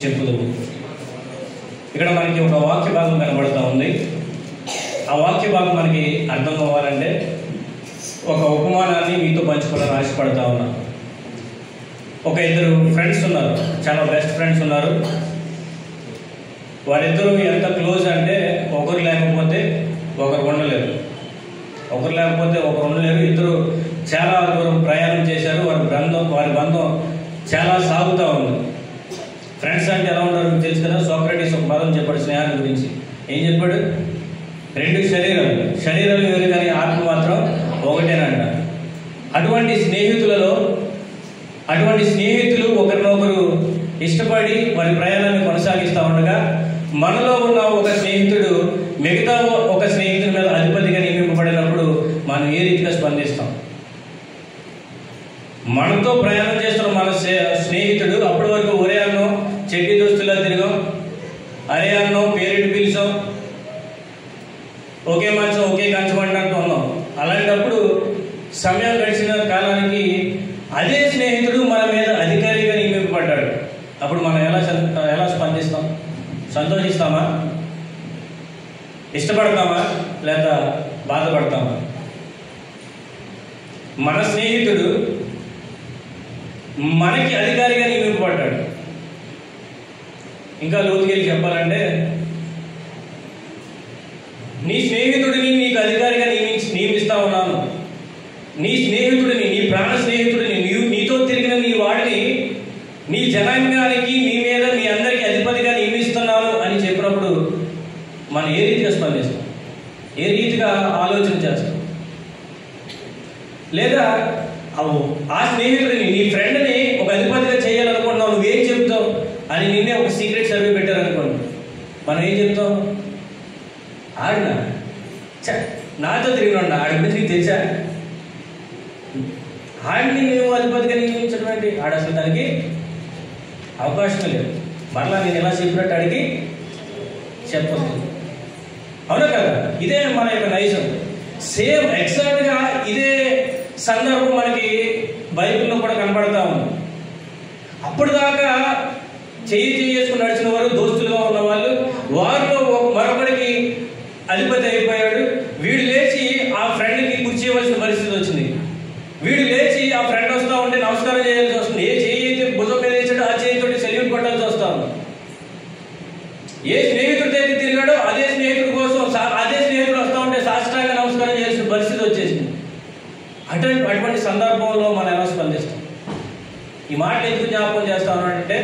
చెప్పుదు. ఇక్కడ మనకి ఒక వాక్య భాగం కనబడుతూ ఉంది. ఆ వాక్య భాగం మనకి అర్థం అవ్వాలంటే ఒక ఉపమానాన్ని మీతో పంచుకోవాలని ఆశపడతా ఉన్నా. ఒక ఇద్దరు ఫ్రెండ్స్ ఉన్నారు, చాలా బెస్ట్ ఫ్రెండ్స్ ఉన్నారు. వారిద్దరూ ఎంత క్లోజ్ అంటే ఒకరు లేకపోతే ఒకరు ఉండలేరు, ఒకరు లేకపోతే ఒకరు ఉండలేరు. ఇద్దరు చాలా దూరం ప్రయాణం చేశారు. వారి బంధం చాలా సాగుతూ ఉంది. ఫ్రెండ్స్ అంటే ఎలా ఉంటారు మీకు తెలుసు కదా. సోక్రటీస్ ఒక పదం చెప్పాడు స్నేహాన్ని గురించి. ఏం చెప్పాడు? రెండు శరీరాలు వేరు కానీ ఆత్మ మాత్రం ఒకటేనంట. అటువంటి స్నేహితులు ఒకరినొకరు ఇష్టపడి వారి ప్రయాణాన్ని కొనసాగిస్తూ ఉండగా మనలో ఉన్న ఒక స్నేహితుడు మిగతా ఒక స్నేహితుడి మీద అధిపతిగా నియమింపబడినప్పుడు మనం ఏ రీతిగా స్పందిస్తాం? మనతో ప్రయాణం చేస్తున్న మన స్నేహితుడు అప్పటి వరకు ఒరే అన్నో చెడ్డి దోస్తులా తిరిగాం, అరే అన్నో పేరెంట్ పిలిచాం, ఒకే మంచం ఒకే కంచం అన్నట్టు ఉన్నాం. అలాంటప్పుడు సమయం గడిచిన కాలానికి అదే స్నేహితుడు మన మీద అధికారిగా నియమింపబడ్డాడు. అప్పుడు మనం ఎలా స్పందిస్తాం? సంతోషిస్తామా, ఇష్టపడతామా, లేదా బాధపడతామా? మన స్నేహితుడు మనకి అధికారిగా నియమింపబడ్డాడు. ఇంకా లోతుకెళ్ళి చెప్పాలంటే నీ స్నేహితుడిని నీకు అధికారిగా నియమిస్తా ఉన్నాను. నీ స్నేహితుడిని, నీ ప్రాణ స్నేహితుడిని, నీతో తిరిగిన నీ వాడిని నీ జనాంగానికి, నీ మీద, మీ అందరికీ అధిపతిగా నియమిస్తున్నాను అని చెప్పినప్పుడు మనం ఏ రీతిగా స్పందిస్తాం? ఏ రీతిగా ఆలోచన చేస్తాం? లేదా ఆ స్నేహితుడిని, నీ ఫ్రెండ్ని ఒక అధిపతిగా చేయాలనుకుంటున్నావు, నువ్వేం చెప్తావు అని నిన్నే ఒక సీక్రెట్ సర్వే పెట్టారనుకోండి, మనం ఏం చెప్తాం? ఆడినా నాతో తిరిగినా ఆడి గురించి నీకు తెలుసా? ఆడిని మేము అధిపతిగా నియమించడం ఏంటి? ఆడ అసలు దానికి అవకాశమే లేదు. మరలా నేను ఎలా చెప్పినట్టు అడిగి చెప్పొద్దు. అవునా కదా? ఇదే మన యొక్క నైజం. సేమ్ ఎగ్జాక్ట్గా ఇదే సందర్భం మనకి బైబిల్లో కూడా కనబడతా ఉంది. అప్పటిదాకా చేసుకుని నడిచిన వారు, దోస్తులుగా ఉన్న వాళ్ళు, వారిలో మరొకరికి అధిపతి అయిపోయాడు. వీడు లేచి ఆ ఫ్రెండ్కి కూర్చేయవలసిన పరిస్థితి వచ్చింది. వీడు లేచి ఆ ఫ్రెండ్ వస్తూ ఉంటే నమస్కారం చేయాల్సి వస్తుంది. ఏ చేయి అయితే భుజం మీద వేసాడో ఆ చేయితో సెల్యూట్ కొట్టాల్సి వస్తా ఉంది. ఏ స్నేహితుడితో అయితే తిరిగాడో అదే స్నేహితుడి కోసం అదే స్నేహితుడు వస్తూ ఉంటే సాష్టాంగ నమస్కారం చేయాల్సిన పరిస్థితి వచ్చేసింది. అటువంటి సందర్భంలో మనం ఎలా స్పందిస్తాం? ఈ మాట ఎందుకు జ్ఞాపకం చేస్తానంటే,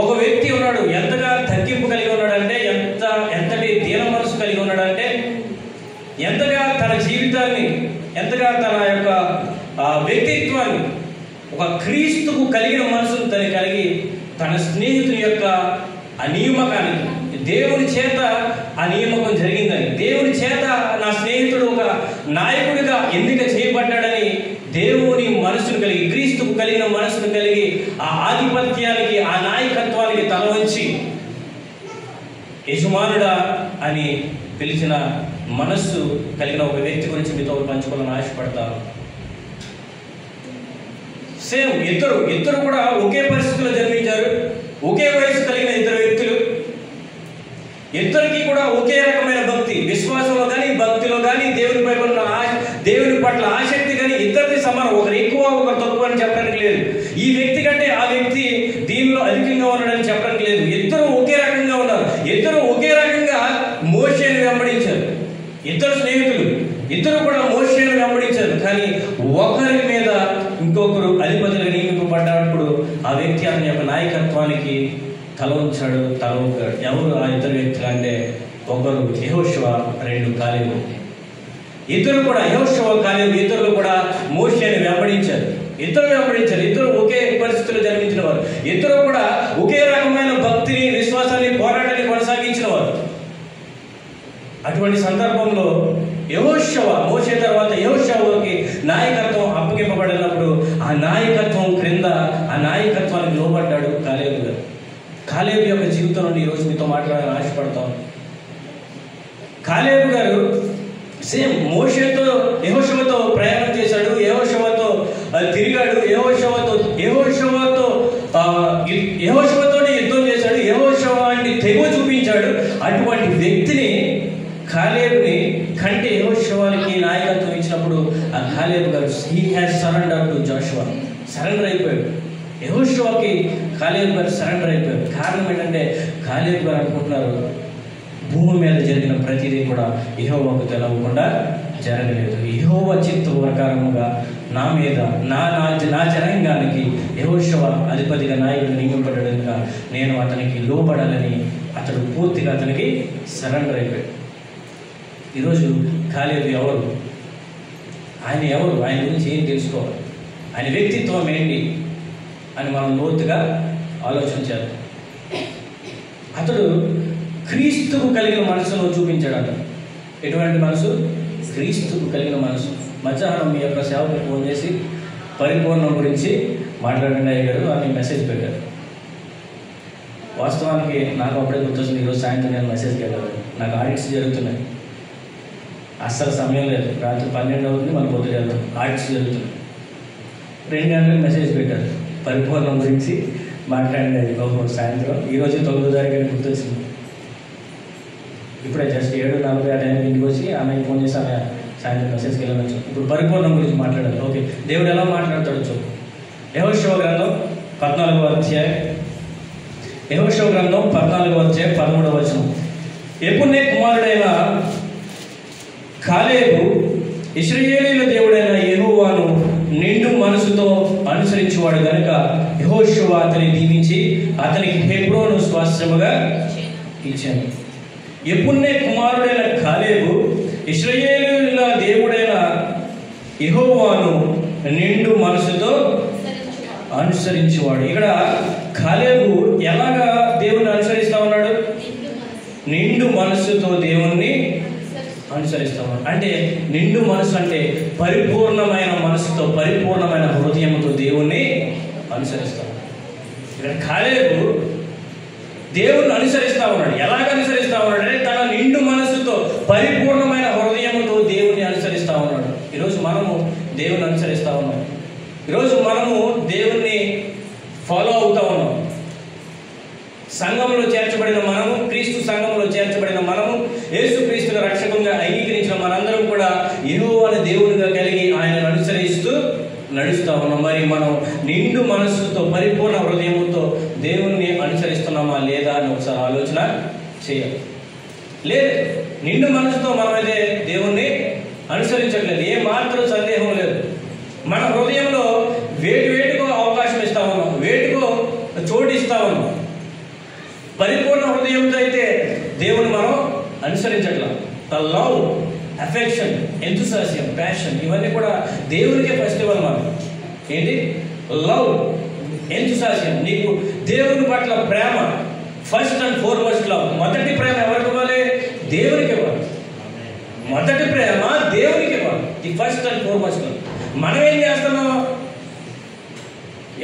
ఒక వ్యక్తి ఉన్నాడు, ఎంతగా తగ్గింపు కలిగి ఉన్నాడంటే, ఎంతటి దీన మనసు కలిగి ఉన్నాడంటే, ఎంతగా తన జీవితాన్ని, ఎంతగా తన యొక్క వ్యక్తిత్వాన్ని ఒక క్రీస్తుకు కలిగిన మనసును కలిగి తన స్నేహితుని యొక్క ఆ నియామకానికి, దేవుని చేత ఆ నియామకం జరిగిందని, దేవుని చేత నా స్నేహితుడు ఒక నాయకుడిగా ఎన్నిక చేయబడ్డాడని దేవుని మనసును కలిగి, క్రీస్తుకు కలిగిన మనసును కలిగి ఆ ఆధిపత్యానికి, ఆ నాయకత్వానికి తల వంచి యజమానుడా అని పిలిచిన మనస్సు కలిగిన ఒక వ్యక్తి గురించి మీతో పంచుకోవాలని ఆశపడతాను. సేమ్ ఇద్దరు కూడా ఒకే పరిస్థితిలో జన్మించారు. ఒకే వయసు కలిగిన ఇద్దరు వ్యక్తులు. ఇద్దరికి కూడా ఒకే రకమైన భక్తి, విశ్వాసంలో కానీ, భక్తిలో కానీ, దేవుని పట్ల ఆసక్తి కానీ ఇద్దరిది సమానం. ఒకరు ఎక్కువ, ఒకరు తక్కువ అని చెప్పడానికి లేదు. ఈ వ్యక్తి కంటే ఆ వ్యక్తి దీనిలో అధికంగా ఉన్నాడని చెప్పడానికి లేదు. ఇద్దరు ఒకే రకంగా ఉన్నారు. ఇద్దరు ఒకే రకంగా మోషేను వెంబడించారు. ఇద్దరు స్నేహితులు, ఇద్దరు కూడా మోషేను వెంబడించారు. కానీ ఒకరి మీద ఇంకొకరు అధిపతులుగా నియమింపబడ్డప్పుడు ఆ వ్యక్తి అతని యొక్క నాయకత్వానికి తల ఉంచాడు, తల ఊపాడు. ఎవరు ఆ ఇద్దరు వ్యక్తులు అంటే, ఒకరు యెహోషువ, రెండు కాలేబు. ఇద్దరు కూడా యెహోషువ, కాలేబు ఇద్దరు కూడా మోషేను వెంబడించారు. ఇద్దరు ఒకే పరిస్థితుల్లో జన్మించిన వారు. ఇద్దరు కూడా ఒకే రకమైన భక్తిని, విశ్వాసాన్ని, పోరాటాన్ని కొనసాగించిన వారు. అటువంటి సందర్భంలో మోషే తర్వాత యెహోషువకి నాయకత్వం అప్పగింపబడినప్పుడు ఆ నాయకత్వం క్రింద ఆ నాయకత్వానికి లోబడ్డాడు కాలేబు గారు. కాలేబు యొక్క జీవితం నుండి ఈరోజు మీతో మాట్లాడాలని ఆశపడతాం. కాలేబు గారు సేమ్ యెహోషువతో ప్రయాణం చేశాడు, యెహోషువతో తిరిగాడు, యెహోషువతో యెహోషువతో యుద్ధం చేశాడు, యెహోషువాని తెగువ చూపించాడు. అటువంటి వ్యక్తిని కాలేబుని కంటే యెహోషువాకి నాయకత్వం ఇచ్చినప్పుడు ఆ కాలేబు గారు he has surrender to Joshua, surrender అయిపోయాడు. యెహోషువాకి కాలేబు గారు సరెండర్ అయిపోయాడు. కారణం ఏంటంటే కాలేబు గారు అనుకుంటున్నారు భూమి మీద జరిగిన ప్రతిదీ కూడా యెహోవాకు తెలవకుండా జరగలేదు. యెహోవా చిత్త ప్రకారముగా నా మీద నా జనాంగానికి యెహోషువ అధిపతిగా నాయకుడు నియమింపబడగా నేను అతనికి లోబడాలని అతడు పూర్తిగా అతనికి సరెండర్ అయిపోయాడు. ఈరోజు కాలేబు ఎవరు, ఆయన ఎవరు, ఆయన గురించి ఏం తెలుసుకోవాలి, ఆయన వ్యక్తిత్వం ఏంటి అని మనం లోతుగా ఆలోచించాలి. అతడు క్రీస్తుకు కలిగిన మనసును చూపించాడు. ఎటువంటి మనసు? క్రీస్తుకు కలిగిన మనసు. మధ్యాహ్నం మీ యొక్క సేవకు ఫోన్ చేసి పరిపూర్ణం గురించి మాట్లాడండి అయ్యారు అని మెసేజ్ పెట్టారు. వాస్తవానికి నాకు అప్పుడే గుర్తొస్తుంది, ఈరోజు సాయంత్రం నేను మెసేజ్కి వెళ్ళాను. నాకు ఆడిట్స్ జరుగుతున్నాయి, అస్సలు సమయం లేదు. రాత్రి 12 అవుతుంది, మళ్ళీ పొద్దున వెళ్తాం. ఆడిట్స్ జరుగుతున్నాయి. 2 గంటలకు మెసేజ్ పెట్టారు పరిపూర్ణం గురించి మాట్లాడండి. సాయంత్రం ఈరోజు 9వ తారీఖు గుర్తొచ్చింది. ఇప్పుడే జస్ట్ 7:40 ఆ టైంకి ఇంటికి వచ్చి ఆమెకి ఫోన్ చేసి ఆమె సాయంత్రం మెసేజ్కి వెళ్ళవచ్చు. ఇప్పుడు పరిపూర్ణం గురించి మాట్లాడాలి. ఓకే, దేవుడు ఎలా మాట్లాడతాడు చూడు. యెహోషువ గ్రంథం 14వ అధ్యాయం, యెహోషువ గ్రంథం 14వ అధ్యాయం 13వ వచనం. యెఫున్నె కుమారుడైన కాలేబు ఇశ్రాయేలీయుల దేవుడైన యెహోవాను నిండు మనసుతో అనుసరించేవాడు కనుక యెహోషువ అతని దీవించి అతనికి హెబ్రోను స్వాస్థ్యముగా ఇచ్చాను. యెఫున్నె కుమారుడైన కాలేబు ఇశ్రాయేలీయుల దేవుడైన యెహోవాను నిండు మనసుతో అనుసరించేవాడు. ఇక్కడ కాలేబు ఎలాగా దేవుణ్ణి అనుసరిస్తా ఉన్నాడు? నిండు మనసుతో దేవుణ్ణి అనుసరిస్తా ఉన్నాడు. అంటే నిండు మనసు అంటే పరిపూర్ణమైన మనసుతో, పరిపూర్ణమైన హృదయంతో దేవుణ్ణి అనుసరిస్తా ఉన్నాడు. ఇక్కడ కాలేబు దేవుణ్ణి అనుసరిస్తా ఉన్నాడు. ఎలాగ అనుసరిస్తా ఉన్నాడు అంటే తన నిండు మనసుతో, పరిపూర్ణమైన హృదయంతో దేవుణ్ణి అనుసరిస్తా ఉన్నాడు. ఈరోజు మనము దేవుణ్ణి అనుసరిస్తా ఉన్నాం. ఈరోజు మనము దేవుణ్ణి ఫాలో అవుతా ఉన్నాం. సంఘంలో చేర్చబడిన మనము, క్రీస్తు సంఘంలో చేర్చబడిన మనము, యేసు క్రీస్తుగా రక్షకునిగా అంగీకరించిన మనందరం కూడా యెహోవాను దేవునిగా కలిగి ఆయనను అనుసరిస్తూ నడుస్తూ ఉన్నాం. మరి మనం నిండు మనస్సుతో, పరిపూర్ణ హృదయంతో దేవుణ్ణి అనుసరిస్తున్నామా లేదా అని ఒకసారి ఆలోచన చేయాలి. లేదు, నిండు మనసుతో మనమైతే దేవుణ్ణి అనుసరించట్లేదు, ఏ మాత్రం సందేహం లేదు. మన హృదయంలో వేటికో అవకాశం ఇస్తా ఉన్నాం, వేటికో చోటు ఇస్తా ఉన్నాం. పరిపూర్ణ హృదయంతో అయితే దేవుని మనం అనుసరించట్లా. ద లవ్, అఫెక్షన్, ఎంతుసాసియం, ప్యాషన్ ఇవన్నీ కూడా దేవునికే ఫెస్టివల్. మనం ఏంటి? లవ్, ఎంతుసాసియం. నీకు దేవుని పట్ల ప్రేమ, ఫస్ట్ అండ్ ఫార్మోస్ట్ లవ్. మొదటి ప్రేమ ఎవరికి ఇవ్వాలి? దేవునికి ఇవ్వాలి. మొదటి ప్రేమ దేవునికి ఇవ్వాలి, the first and foremost love. మనం ఏం చేస్తున్నాం?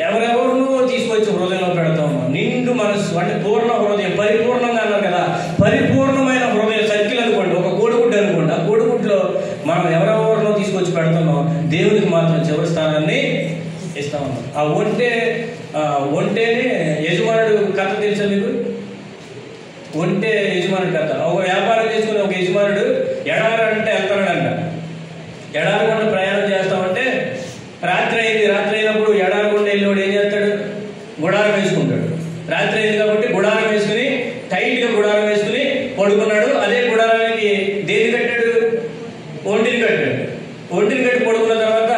ఎవరెవరినో తీసుకొచ్చి హృదయంలో పెడతాం. నిండు మనసు అంటే పూర్ణ హృదయం, పరిపూర్ణంగా అన్నారు కదా, పరిపూర్ణమైన హృదయం. సర్కిల్ అనుకోండి, ఒక కోడిగుడ్డు అనుకోండి. ఆ కోడిగుడ్లో మనం ఎవరెవరినో తీసుకొచ్చి పెడుతున్నాం, దేవునికి మాత్రం చివరి స్థానాన్ని ఇస్తా ఉన్నాం. ఆ ఒంటేనే యజమానుడు కథ తెలుసా మీకు? ఒంటే యజమానుడు కథ. ఒక వ్యాపారం చేసుకుని ఒక యజమానుడు ఎడారి అంటే వెళ్తాడంట. ఎడారి గుండా ప్రయాణం చేస్తామంటే రాత్రి అయినప్పుడు ఎడారి గుండా వెళ్ళేవాడు ఏం చేస్తాడు? గుడారం వేసుకుంటాడు. రాత్రి అయింది కాబట్టి గుడారం వేసుకుని, టైట్గా గుడారం వేసుకుని పడుకున్నాడు. అదే గుడారానికి దేని కట్టాడు? ఒంటిని కట్టాడు. ఒంటిని కట్టి పడుకున్న తర్వాత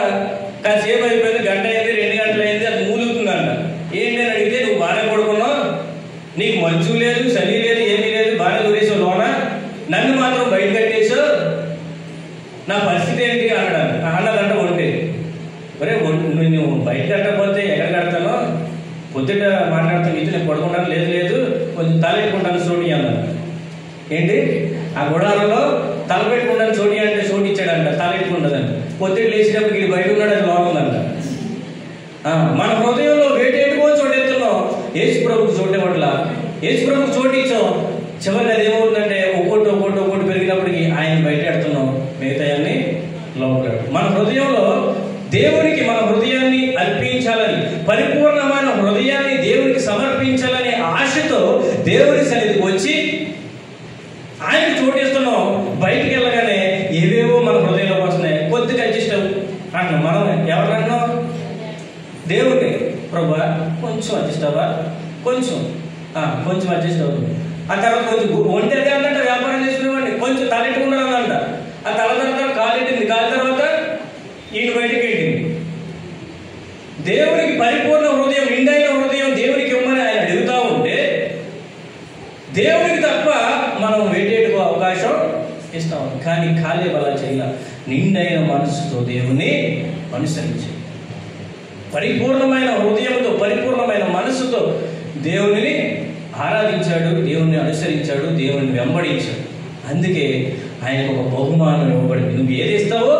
కాసేపు అయిపోయింది, గంట అయింది, 2 గంటలు అయింది, అది మూలుగుతుందంట. ఏంటి అని అడిగితే, నువ్వు బాగానే పడుకున్నావు, నీకు మంచు లేదు, చలి లేదు, ఏమీ లేదు, బాగానే దూరేసావు లోన, నన్ను మాత్రం బయట కట్టేసావు, నా పరిస్థితి ఏంటి అన్నదంట ఒంటి. ఒరే నువ్వు బయట కట్టకపోతే ఎక్కడ కడతానో, పొద్దుట మాట్లాడతాను, ఇది నేను పడుకుంటాను, లేదు కొంచెం తల పెట్టుకుంటాను చోటి అన్నాను. ఏంటి? ఆ గుడారంలో తల పెట్టుకుంటాను చోటి అంటే చోటు ఇచ్చాడంట, తల పెట్టుకుంటుందంట. పొద్దుట లేచినప్పుడు ఇది బయట ఉన్నాడు, అది లోపల ఉందంట. మన హృదయంలో వేటేటుకో చోటు ఎత్తున్నాం, యేసు ప్రభుకు చోటు ఇవ్వట్లా. యేసు ప్రభుకు చోటు ఇచ్చాం, చివరికి అది ఏమవుతుందంటే ఒక్కొక్కటి పెరిగినప్పటికీ ఆయన బయట పెడుతున్నాం, మిగతాయన్ని లోపల. మన హృదయంలో దేవునికి మన హృదయాన్ని అర్పించాలని, పరిపూర్ణమైన హృదయాన్ని సమర్పించాలనే ఆశతో దేవుని సన్నిధికి వచ్చి ఆయనకు చోటిస్తున్నాం. బయటికి వెళ్ళగానే ఏవేవో మన హృదయంలోకి వస్తున్నాయి. కొద్దిగా అడ్జస్ట్ అంటున్నాం. మనం ఎవరన్నాం? దేవుడిని. ప్రభా కొంచెం అడ్జస్ట్ అవ్వా, కొంచెం అడ్జస్ట్ అవుతుంది. ఆ తర్వాత కొంచెం ఒంటరిగా అందంట వ్యాపారం చేసుకునేవాడిని, కొంచెం తలెట్టుకున్నానంట. ఆ తల తర్వాత కాలెట్టింది, కాలి తర్వాత ఈయన బయటికి వెళ్ళింది. దేవునికి పరిపూర్ణ హృదయం, నిండైన హృదయం దేవునికి ఇవ్వమని ఆయన అడుగుతా ఉంటే దేవునికి తప్ప మనం వేటేటుకు అవకాశం ఇస్తాం. కానీ కాలేబు అలా చేయాల. నిండైన మనసుతో దేవుని అనుసరించి, పరిపూర్ణమైన హృదయంతో, పరిపూర్ణమైన మనసుతో దేవునిని ఆరాధించాడు, దేవుణ్ణి అనుసరించాడు, దేవుని వెంబడించాడు. అందుకే ఆయనకు ఒక బహుమానం ఇవ్వబడింది. నువ్వు ఏది ఇస్తావో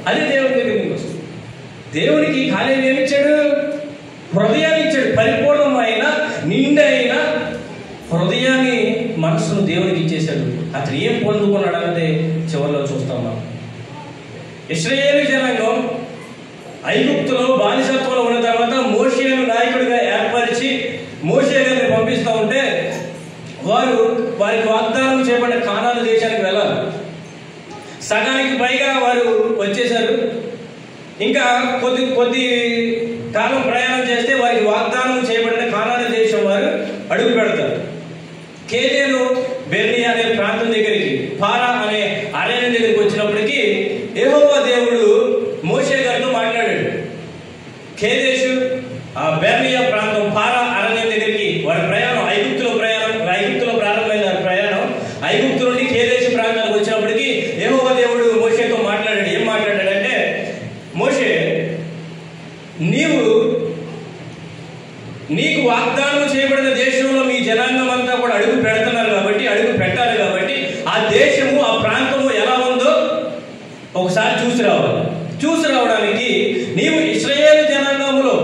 అది దేవుని దగ్గర నీకు వస్తుంది. దేవునికి కాలేబు ఏమిచ్చాడు? హృదయాన్ని ఇచ్చాడు. పరిపూర్ణమైన నిండైన హృదయాన్ని, మనసును దేవునికి ఇచ్చేశాడు. అతను ఏం పొందుకున్నాడు అన్నదే చివరిలో చూస్తాం మనం. ఇశ్రాయేలు జనాంగం ఐగుప్తులో బానిసత్వంలో ఉన్న తర్వాత మోషేను నాయకుడిగా ఏర్పరిచి మోషే గారిని పంపిస్తూ ఉంటే వారికి వాగ్దానం చేయబడిన కానాను దేశానికి వెళ్ళాలి. సగానికి పైగా వారు వచ్చేశారు. ఇంకా కొద్ది కాలం ప్రయాణం చేస్తే వారికి వాగ్దానం చేయబడిన కానాను దేశం వారు అడుగు పెడతారు. కేదేను బెర్నియా అనే ప్రాంతం దగ్గరికి, పారా అనే అరణ్యం దగ్గరికి వచ్చినప్పటికీ యెహోవా దేవుడు మోషే గారితో మాట్లాడాడు. కేదేశు, ఆ బెర్నియా ప్రాంతం, పారా అరణ్యం దగ్గరికి వారి ప్రయాణం, ఐగుప్తులో ప్రారంభమైన ప్రయాణం ఐగుప్తు నుండి కేదేశు ప్రాంతానికి వచ్చినప్పటికీ యెహోవా దేవుడు మోషేతో మాట్లాడాడు. ఏం మాట్లాడాడంటే, మోషే నీకు వాగ్దానం చేయబడిన దేశంలో మీ జనాంగం అంతా కూడా అడుగు పెడుతున్నారు కాబట్టి, అడుగు పెట్టాలి కాబట్టి ఆ దేశము, ఆ ప్రాంతము ఎలా ఉందో ఒకసారి చూసి రావాలి. చూసి రావడానికి నీవు ఇశ్రాయేలు జనాంగంలో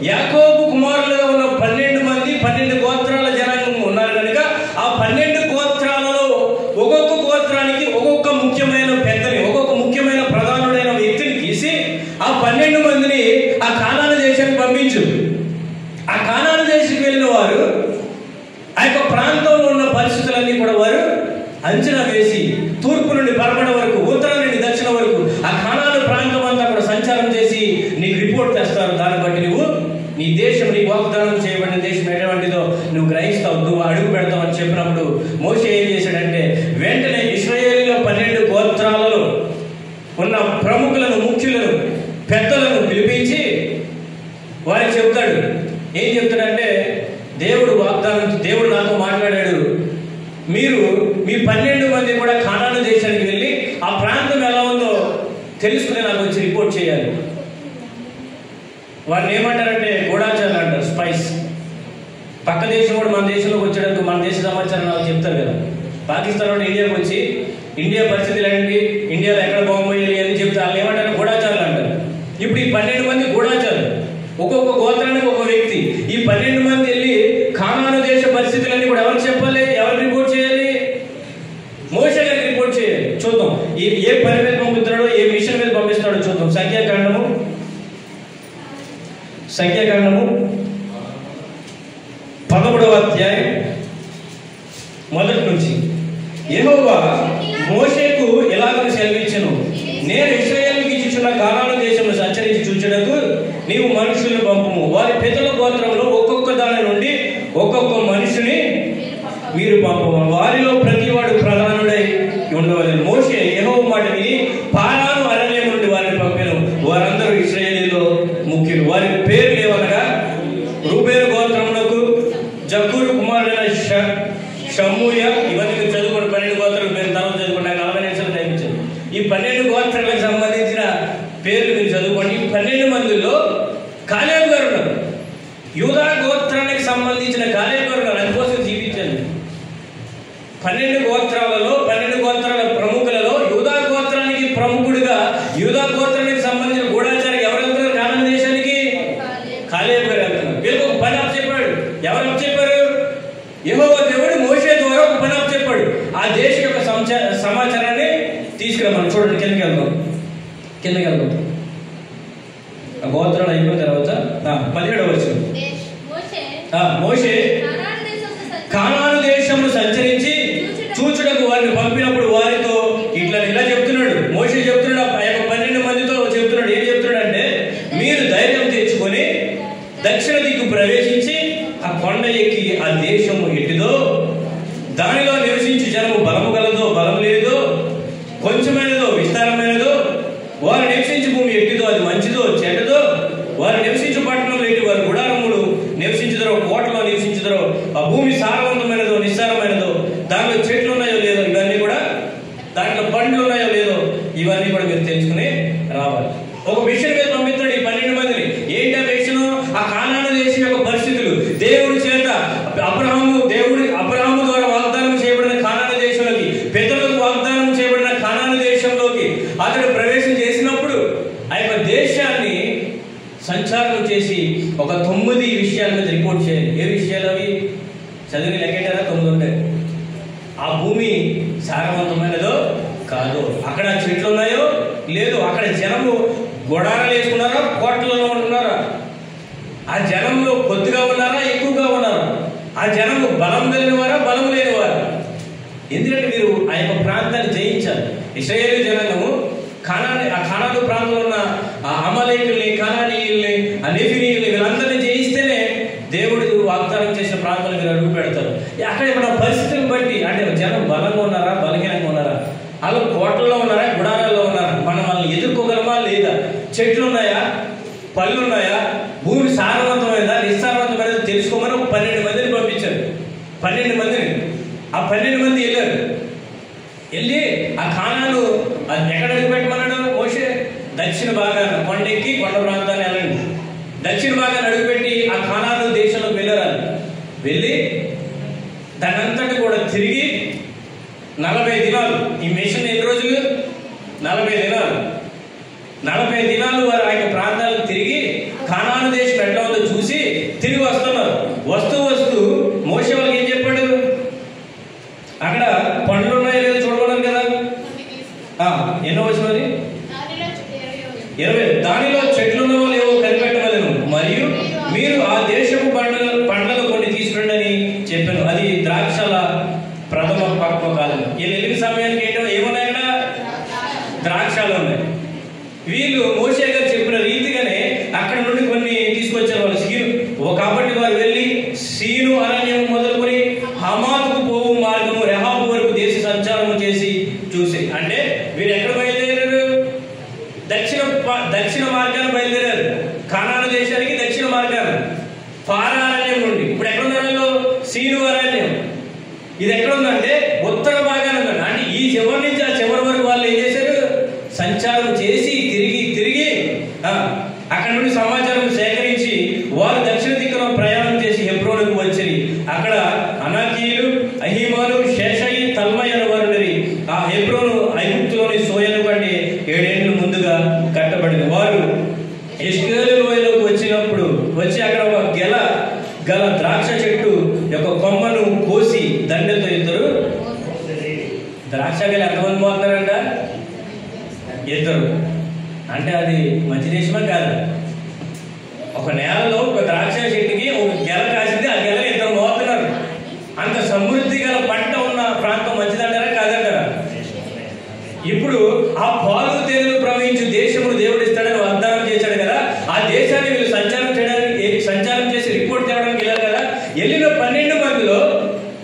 యాకోబు కుమారులుగా ఉన్న 12 గోత్రాల జనాంగం ఉన్నారు కనుక ఆ 12 గోత్రాలలో ఒక్కొక్క గోత్రానికి ఒక్కొక్క ముఖ్యమైన పెద్దని, ఒక్కొక్క ముఖ్యమైన ప్రధానుడైన వ్యక్తిని తీసి ఆ 12 మందిని ఆ కానాను దేశానికి పంపించు. ఆ కానాను దేశానికి వెళ్ళిన వారు ఆ యొక్క ప్రాంతంలో ఉన్న పరిస్థితులన్నీ కూడా వారు అంచనా వేసి తూర్పు నుండి పడమర వరకు, ఉత్తరం నుండి దక్షిణం వరకు ఆ కానాను ప్రాంతం అంతా కూడా సంచారం చేసి నీకు రిపోర్ట్ తెస్తారు. దాన్ని బట్టి నువ్వు నీ దేశం, నీకు వాగ్దానం చేయబడిన దేశం ఎటువంటిదో నువ్వు గ్రహిస్తావు, నువ్వు అడుగు పెడతావు అని చెప్పినప్పుడు మోషే ఏం చేశాడంటే, వెంటనే ఇశ్రాయేలీయుల 12 గోత్రాలలో ఉన్న ప్రముఖులను, ముఖ్యులను, పెద్దలను పిలిపించి వారికి చెప్తాడు. ఏం చెప్తాడంటే, దేవుడు నాతో మాట్లాడాడు, మీరు మీ 12 మంది కూడా కానాను దేశానికి వెళ్ళి ఆ ప్రాంతం ఎలా ఉందో తెలుసుకుని నాకు వచ్చి రిపోర్ట్ చేయాలి. వారిని ఏమంటారంటే గూఢాచారులు అంటారు, స్పైస్. పక్క దేశం కూడా మన దేశంలోకి వచ్చేటప్పుడు మన దేశ సమాచారం నాకు చెప్తారు కదా. పాకిస్తాన్ నుండి ఇండియాకి వచ్చి ఇండియా పరిస్థితి ఏంటి, ఇండియాలో ఎక్కడ బాగుపోయాలి అని చెప్తే వాళ్ళు ఏమంటారు? గూఢాచారులు అంటారు. ఇప్పుడు ఈ 12 మంది గూఢాచారులు, ఒక్కొక్క గోత్రానికి ఒక వ్యక్తి. ఈ 12 మంది వెళ్ళి కానాను దేశ పరిస్థితులన్నీ కూడా ఎవరికి చెప్పాలి, ఎవరికి రిపోర్ట్ చేయాలి? మోషే గారికి రిపోర్ట్ చేయాలి. చూద్దాం ఏ పని మీద పంపిస్తున్నాడో, ఏ మిషన్ మీద పంపిస్తున్నాడో చూద్దాం. సంఖ్యాకాండము 13వ అధ్యాయం మొదటి నుంచి. యెహోవా మోషేకు ఎలాగని సెలవిచ్చెను, నేను ఇశ్రాయేలుకి ఇచ్చుచున్న కానాను దేశంలో సంచరించి చూచుటకు నీవు మనుషులను పంపుము. వారి పితరుల గోత్రంలో ఒక్కొక్క దాని నుండి ఒక్కొక్క మనిషిని మీరు పంపము. వారిలో ప్రతివాడు ప్రధానుడై ఉండవలెను. మోషే యెహోవా మాట విని పారాను అరణ్యం నుండి వారిని పంపెను. వారందరూ ఇశ్రాయేలీయుల్లో ముఖ్యులు. వారి పేర్లు ఏమనగా, రూబేను గోత్రమునకు జక్కూరు కుమారుడైన షమ్మూయ. ఇవన్నీ మీరు చదువుకోండి. 12 గోత్రాల పేరు తర్వాత చదువుకోండి. 40 నిమిషాలు టైమించారు. ఈ 12 గోత్రాలకు సంబంధించిన పేర్లు మీరు చదువుకోండి. ఈ 12 మందిలో కాలేబు గారు ఉన్నారు. యూదా గోత్రానికి సంబంధించిన కాలేబు గారు ఉన్నారు. అందుకోసం చూపించాను. 12 గోత్రాలలో 12 గోత్రాల ప్రముఖులలో యూదా గోత్రానికి ప్రముఖుడిగా, యూదా గోత్రానికి సంబంధించిన గూఢాచారికి ఎవరు వెళ్తున్నారు కానాను దేశానికి? కాలేబు గారు వెళ్తున్నారు. వీళ్ళకి ఒక పని అప్ చెప్పాడు. ఎవరు అప్ చెప్పారు? యెహోవా దేవుడు మోషే ద్వారా ఒక పని అప్ చెప్పాడు. ఆ దేశం యొక్క సమాచారాన్ని తీసుకురమ్మని. చూడండి, కిందకి వెళ్దాం. ఆ గోత్రాలు అయిపోయిన తర్వాత 17వ వచనం. మోషే కానాను దేశమును సంచరించి చూచుటకు వారిని పంపినప్పుడు వారితో ఇలా చెప్తున్నాడు. మోషే చెప్తున్నాడు, ఆ యొక్క 12 మందితో చెప్తున్నాడు. ఏం చెప్తున్నాడు అంటే, మీరు ధైర్యం తెచ్చుకొని దక్షిణ దిక్కు ప్రవేశించి ఆ కొండ ఎక్కి ఆ దేశము ఎట్టిదో, దానిలో నివసించి జనము బలము గలదో బలం లేదో, కొంచెమైనదో విస్తారమైనదో, వారు నివసించు భూమి ఎట్టిదో అది మంచిదో చెడ్డదో, వారు నివసించు పట్టణంలో ఎట్టి వారు గుడారములు నివసించుదరో కోటలో నివసించుదరో, ఆ భూమి సారవంతమైనదో నిస్సారమైనదో, దాంట్లో చెట్లు ఉన్నాయో లేదో, ఇవన్నీ కూడా దాంట్లో పండ్లు ఉన్నాయో లేదో, ఇవన్నీ కూడా మీరు తెలుసుకుని రావాలి. ఒక మిషన్ మీద పంపిస్తాడు ఈ 12 మందిని. ఏంటి ఆ మిషన్? ఆ కానాను దేశం యొక్క పరిస్థితులు, దేవుడి చేత అబ్రహాము ద్వారా వాగ్దానం చేయబడిన కానాను దేశంలోకి, పెద్దలకు వాగ్దానం చేయబడిన కానాను దేశంలోకి అతడు ప్రవేశం చేసినప్పుడు ఆ యొక్క దేశాన్ని సంచారం చేసి ఒక 9 విషయాల మీద రిపోర్ట్ చేయాలి. ఏ విషయాలు అవి? చదివి లెక్కేటారా? 9 ఉంటాయి. ఆ భూమి సారవంతమైనదో కాదు, అక్కడ చెట్లు ఉన్నాయో లేదు, అక్కడ జనము గొడారాలు వేసుకున్నారా, కోటలలో ఉంటున్నారా, ఆ జనంలో కొద్దిగా ఉన్నారా ఎక్కువగా ఉన్నారా, ఆ జనము బలం కలిగినవారా బలం లేనివారా. ఎందుకంటే మీరు ఆ యొక్క ప్రాంతాన్ని జయించాలి. ఇశ్రాయేలు జనాంగము ఆ కానాను ప్రాంతంలో ఉన్న ఆ అమలేకుల్ని, కనానీయుల్ని, ఆ నెఫిలీయుల్ని వీళ్ళందరినీ జయిస్తేనే దేవుడు వాగ్దానం చేసిన ప్రాంతాలు మీరు అడుగు పెడతారు. అక్కడ ఇక్కడ పరిస్థితులను బట్టి, అంటే జనం బలంగా ఉన్నారా బలహీనంగా ఉన్నారా, వాళ్ళు కోటల్లో ఉన్నారా గుడారాల్లో ఉన్నారా, మనం వాళ్ళని ఎదుర్కోగలమా లేదా, చెట్లు ఉన్నాయా పళ్ళు ఉన్నాయా, భూమి సారవంతమైనదా నిస్సారవంతమైనదా తెలుసుకోమని ఒక 12 మందిని పంపించారు. 12 మందిని. ఆ 12 మంది వెళ్ళారు. వెళ్ళి ఆ కానాను ఎక్కడ అడుగు పెట్టమన్నాడు మోషే? దక్షిణ భాగాన కొండెక్కి కొండ ప్రాంతాన్ని వెళ్ళండి. దక్షిణ భాగాన్ని అడుగుపెట్టి ఆ కానాను దేశంలోకి వెళ్ళారు. వెళ్ళి దానంతటి కూడా తిరిగి 40 దినాలు, ఈ మిషన్ ఎన్ని రోజులు? 40 దినాలు. 40 దినాలు వారు ఆ యొక్క ప్రాంతాలకు తిరిగి కానాను దేశం ఎట్లా ఉందో చూసి తిరిగి వస్తున్నారు. వస్తూ మోషే వాళ్ళకి ఏం చెప్పాడు? అక్కడ పండ్లు ఉన్నాయో లేదో చూడమన్నారు కదా. ఎన్నో వచ్చినది? 20. దానిలో చెట్లున్నవో లేవో కనిపెట్టవలెను, మరియు మీరు ఆ దేశపు పండ్లలో కొన్ని తీసుకురండి అని చెప్పాను. అది ద్రాక్షల ప్రథమ పక్వ కాలం. వీళ్ళు వెళ్ళిన సమయానికి ఏమున్నాయట? ద్రాక్షాలు ఉన్నాయి. వీళ్ళు మోషే గారు చెప్పిన రీతిగానే అక్కడ నుండి కొన్ని తీసుకొచ్చారు వాళ్ళు. కాబట్టి వారు వెళ్ళి సీను అరణ్యం మొదలుకొని హమాతుకు పోవు మార్గము రెహాబు వరకు దేశ సంచారము చేసి చూసి, అంటే వీరు ఎక్కడ బయలుదేరారు? దక్షిణ మార్గాన్ని బయలుదేరారు. కానాను దేశానికి దక్షిణ మార్గాన్ని ఫారా అరణ్యం నుండి. ఇప్పుడు ఎక్కడ ఉన్నారు? సీను అరణ్యం. ఇది ఎక్కడ ఉందంటే ఉత్తర భాగాన ఉందండి. అంటే ఈ చివరి నుంచి ఆ చివరి వరకు వాళ్ళు ఏం చేశారు? సంచారం చేసి తిరిగి అక్కడ నుండి సమాచారం సేకరించి వారు దక్షిణ దిక్కున ప్రయాణం చేసి హెబ్రోనుకు వచ్చి అక్కడ అనాకీయులు, అహీమాలు, శేషయి, తల్మయి అనే వారు. ఆ హెబ్రోను ఐగుప్తులోని సోయను కంటే 7 ఏళ్ళు ముందుగా కట్టబడింది. వారు ఎష్కేలు లోయలోకి వచ్చినప్పుడు వచ్చి అక్కడ ఒక గల ద్రాక్ష చెట్టు యొక్క కొమ్మను కోసి దండెలతో ఇద్దరు. ద్రాక్ష గెల ఎంతమంది మోస్తారంట? 2. అంటే అది మంచి దేశమే కాదు. ఒక నేలలో ఒక ద్రాక్ష చెట్టుకి ఒక గెల కాసింది, ఆ గెల 2 మోస్తున్నారు. అంత సమృద్ధి గల పంట ఉన్న ప్రాంతం మంచిదంటారా కాదంటారా? ఇప్పుడు ఆ పాలు తేనెలు ప్రవహించు దేశమును దేవుడు ఇస్తాడని వాగ్దానం చేశాడు కదా. ఆ దేశాన్ని వీళ్ళు సంచారం చేసి రిపోర్ట్ తేవడానికి వెళ్ళారు కదా. వెళ్ళిన 12 మందిలో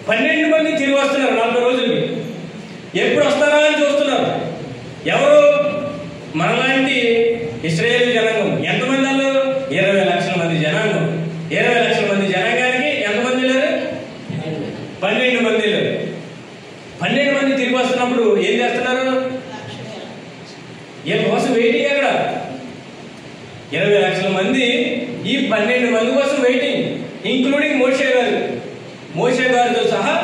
12 మంది తిరిగి వస్తున్నారు 40 రోజులకి. ఎప్పుడు వస్తారా అని చూస్తున్నారు. ఎవరు? మనలాంటి ఇశ్రాయేలు జనాంగం. ఎంతమంది వాళ్ళు? 20 లక్షల మంది జనాంగం. 20 లక్షల మంది జనాంగానికి ఎంతమంది వెళ్ళారు? 12 మంది వెళ్ళారు. 12 మంది తిరిగి వస్తున్నప్పుడు ఏం చేస్తున్నారు? ఏ కోసం వెయిటింగ్ అక్కడ? 20 లక్షల మంది ఈ 12 మంది కోసం వెయిటింగ్, ఇంక్లూడింగ్ మోషే గారితో సహా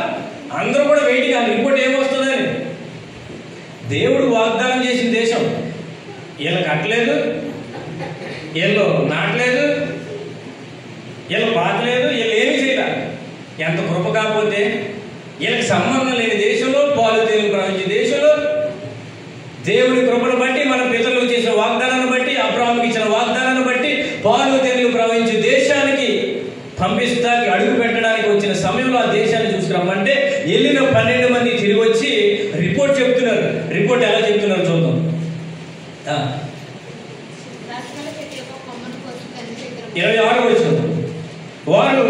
అందరూ కూడా వెయిటింగ్. ఆ రిపోర్ట్ ఏమొస్తుందని. దేవుడు వాగ్దానం చేసిన దేశం వీళ్ళకి కట్టలేదు, వీళ్ళు నాటలేదు, వీళ్ళు పాటలేదు, వీళ్ళు ఏమీ చేయలేదు. ఎంత కృప కాకపోతే వీళ్ళకి సంబంధం లేని దేశంలో, పాలు తేనెలు ప్రవహించే దేశంలో దేవుడి కృపను బట్టి, మన పితరులకు చేసిన వాగ్దానాన్ని బట్టి, అబ్రాహాముకి ఇచ్చిన వాగ్దానాన్ని బట్టి పాలు తేనెలు ప్రవహించే దేశానికి పంపిస్తానికి అడుగు వచ్చిన సమయంలో ఆ దేశాన్ని చూసుకురమ్మంటే వెళ్ళిన 12 మంది తిరిగి వచ్చి రిపోర్ట్ చెప్తున్నారు. రిపోర్ట్ ఎలా చెప్తున్నారు చూద్దాం. 26వ వచనం, వారు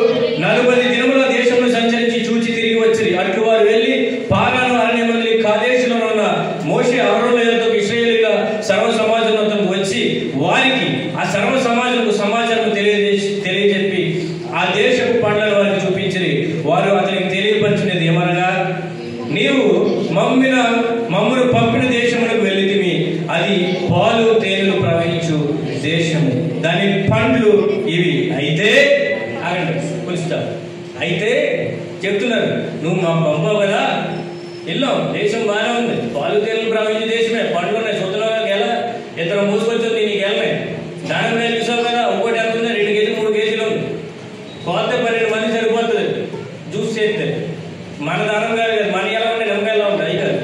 40 దినముల దేశంలో సంచరించి చూచి తిరిగి వచ్చిరి. అటు వారు వెళ్ళి పారాను అరణ్యమందలి కాదేశులో ఉన్న మోషే అహరోనులతో ఇశ్రాయేలీయుల సర్వ సమాజంతో వచ్చి వారికి ఆ సర్వ సమాజంకు సమాచారం తెలియజెప్పి ఆ దేశపు పండ్లను వారికి చూపించిరి. వారు అతనికి తెలియపరిచినది ఏమనగా, నీవు మమ్మను పంపిన దేశములకు వెళ్ళితిమి, అది పాలు తేనెలు ప్రవహించు దేశము, దాని పండ్లు ఇవి. అయితే అయితే చెప్తున్నారు, నువ్వు మా పంపావు కదా, వెళ్ళాం, దేశం బాగానే ఉంది, పాలు తేనెలు ప్రవహించే దేశమే, పండ్లు ఉన్నాయి, చూస్తున్నావు ఎలా ఇద్దరు మోసుకొచ్చింది, నీకు వెళ్ళినాయి. దాని చూసావు కదా, ఒక్కటి ఎంత ఉంది, 2 కేజీలు 3 కేజీలు ఉంది, కోతే 12 మంది సరిపోతుంది జ్యూస్ చేస్తే. మన దానం కాదు కదా, మన ఎలా ఉంటాయి, నమ్మకం ఎలా ఉంటాయి కదా.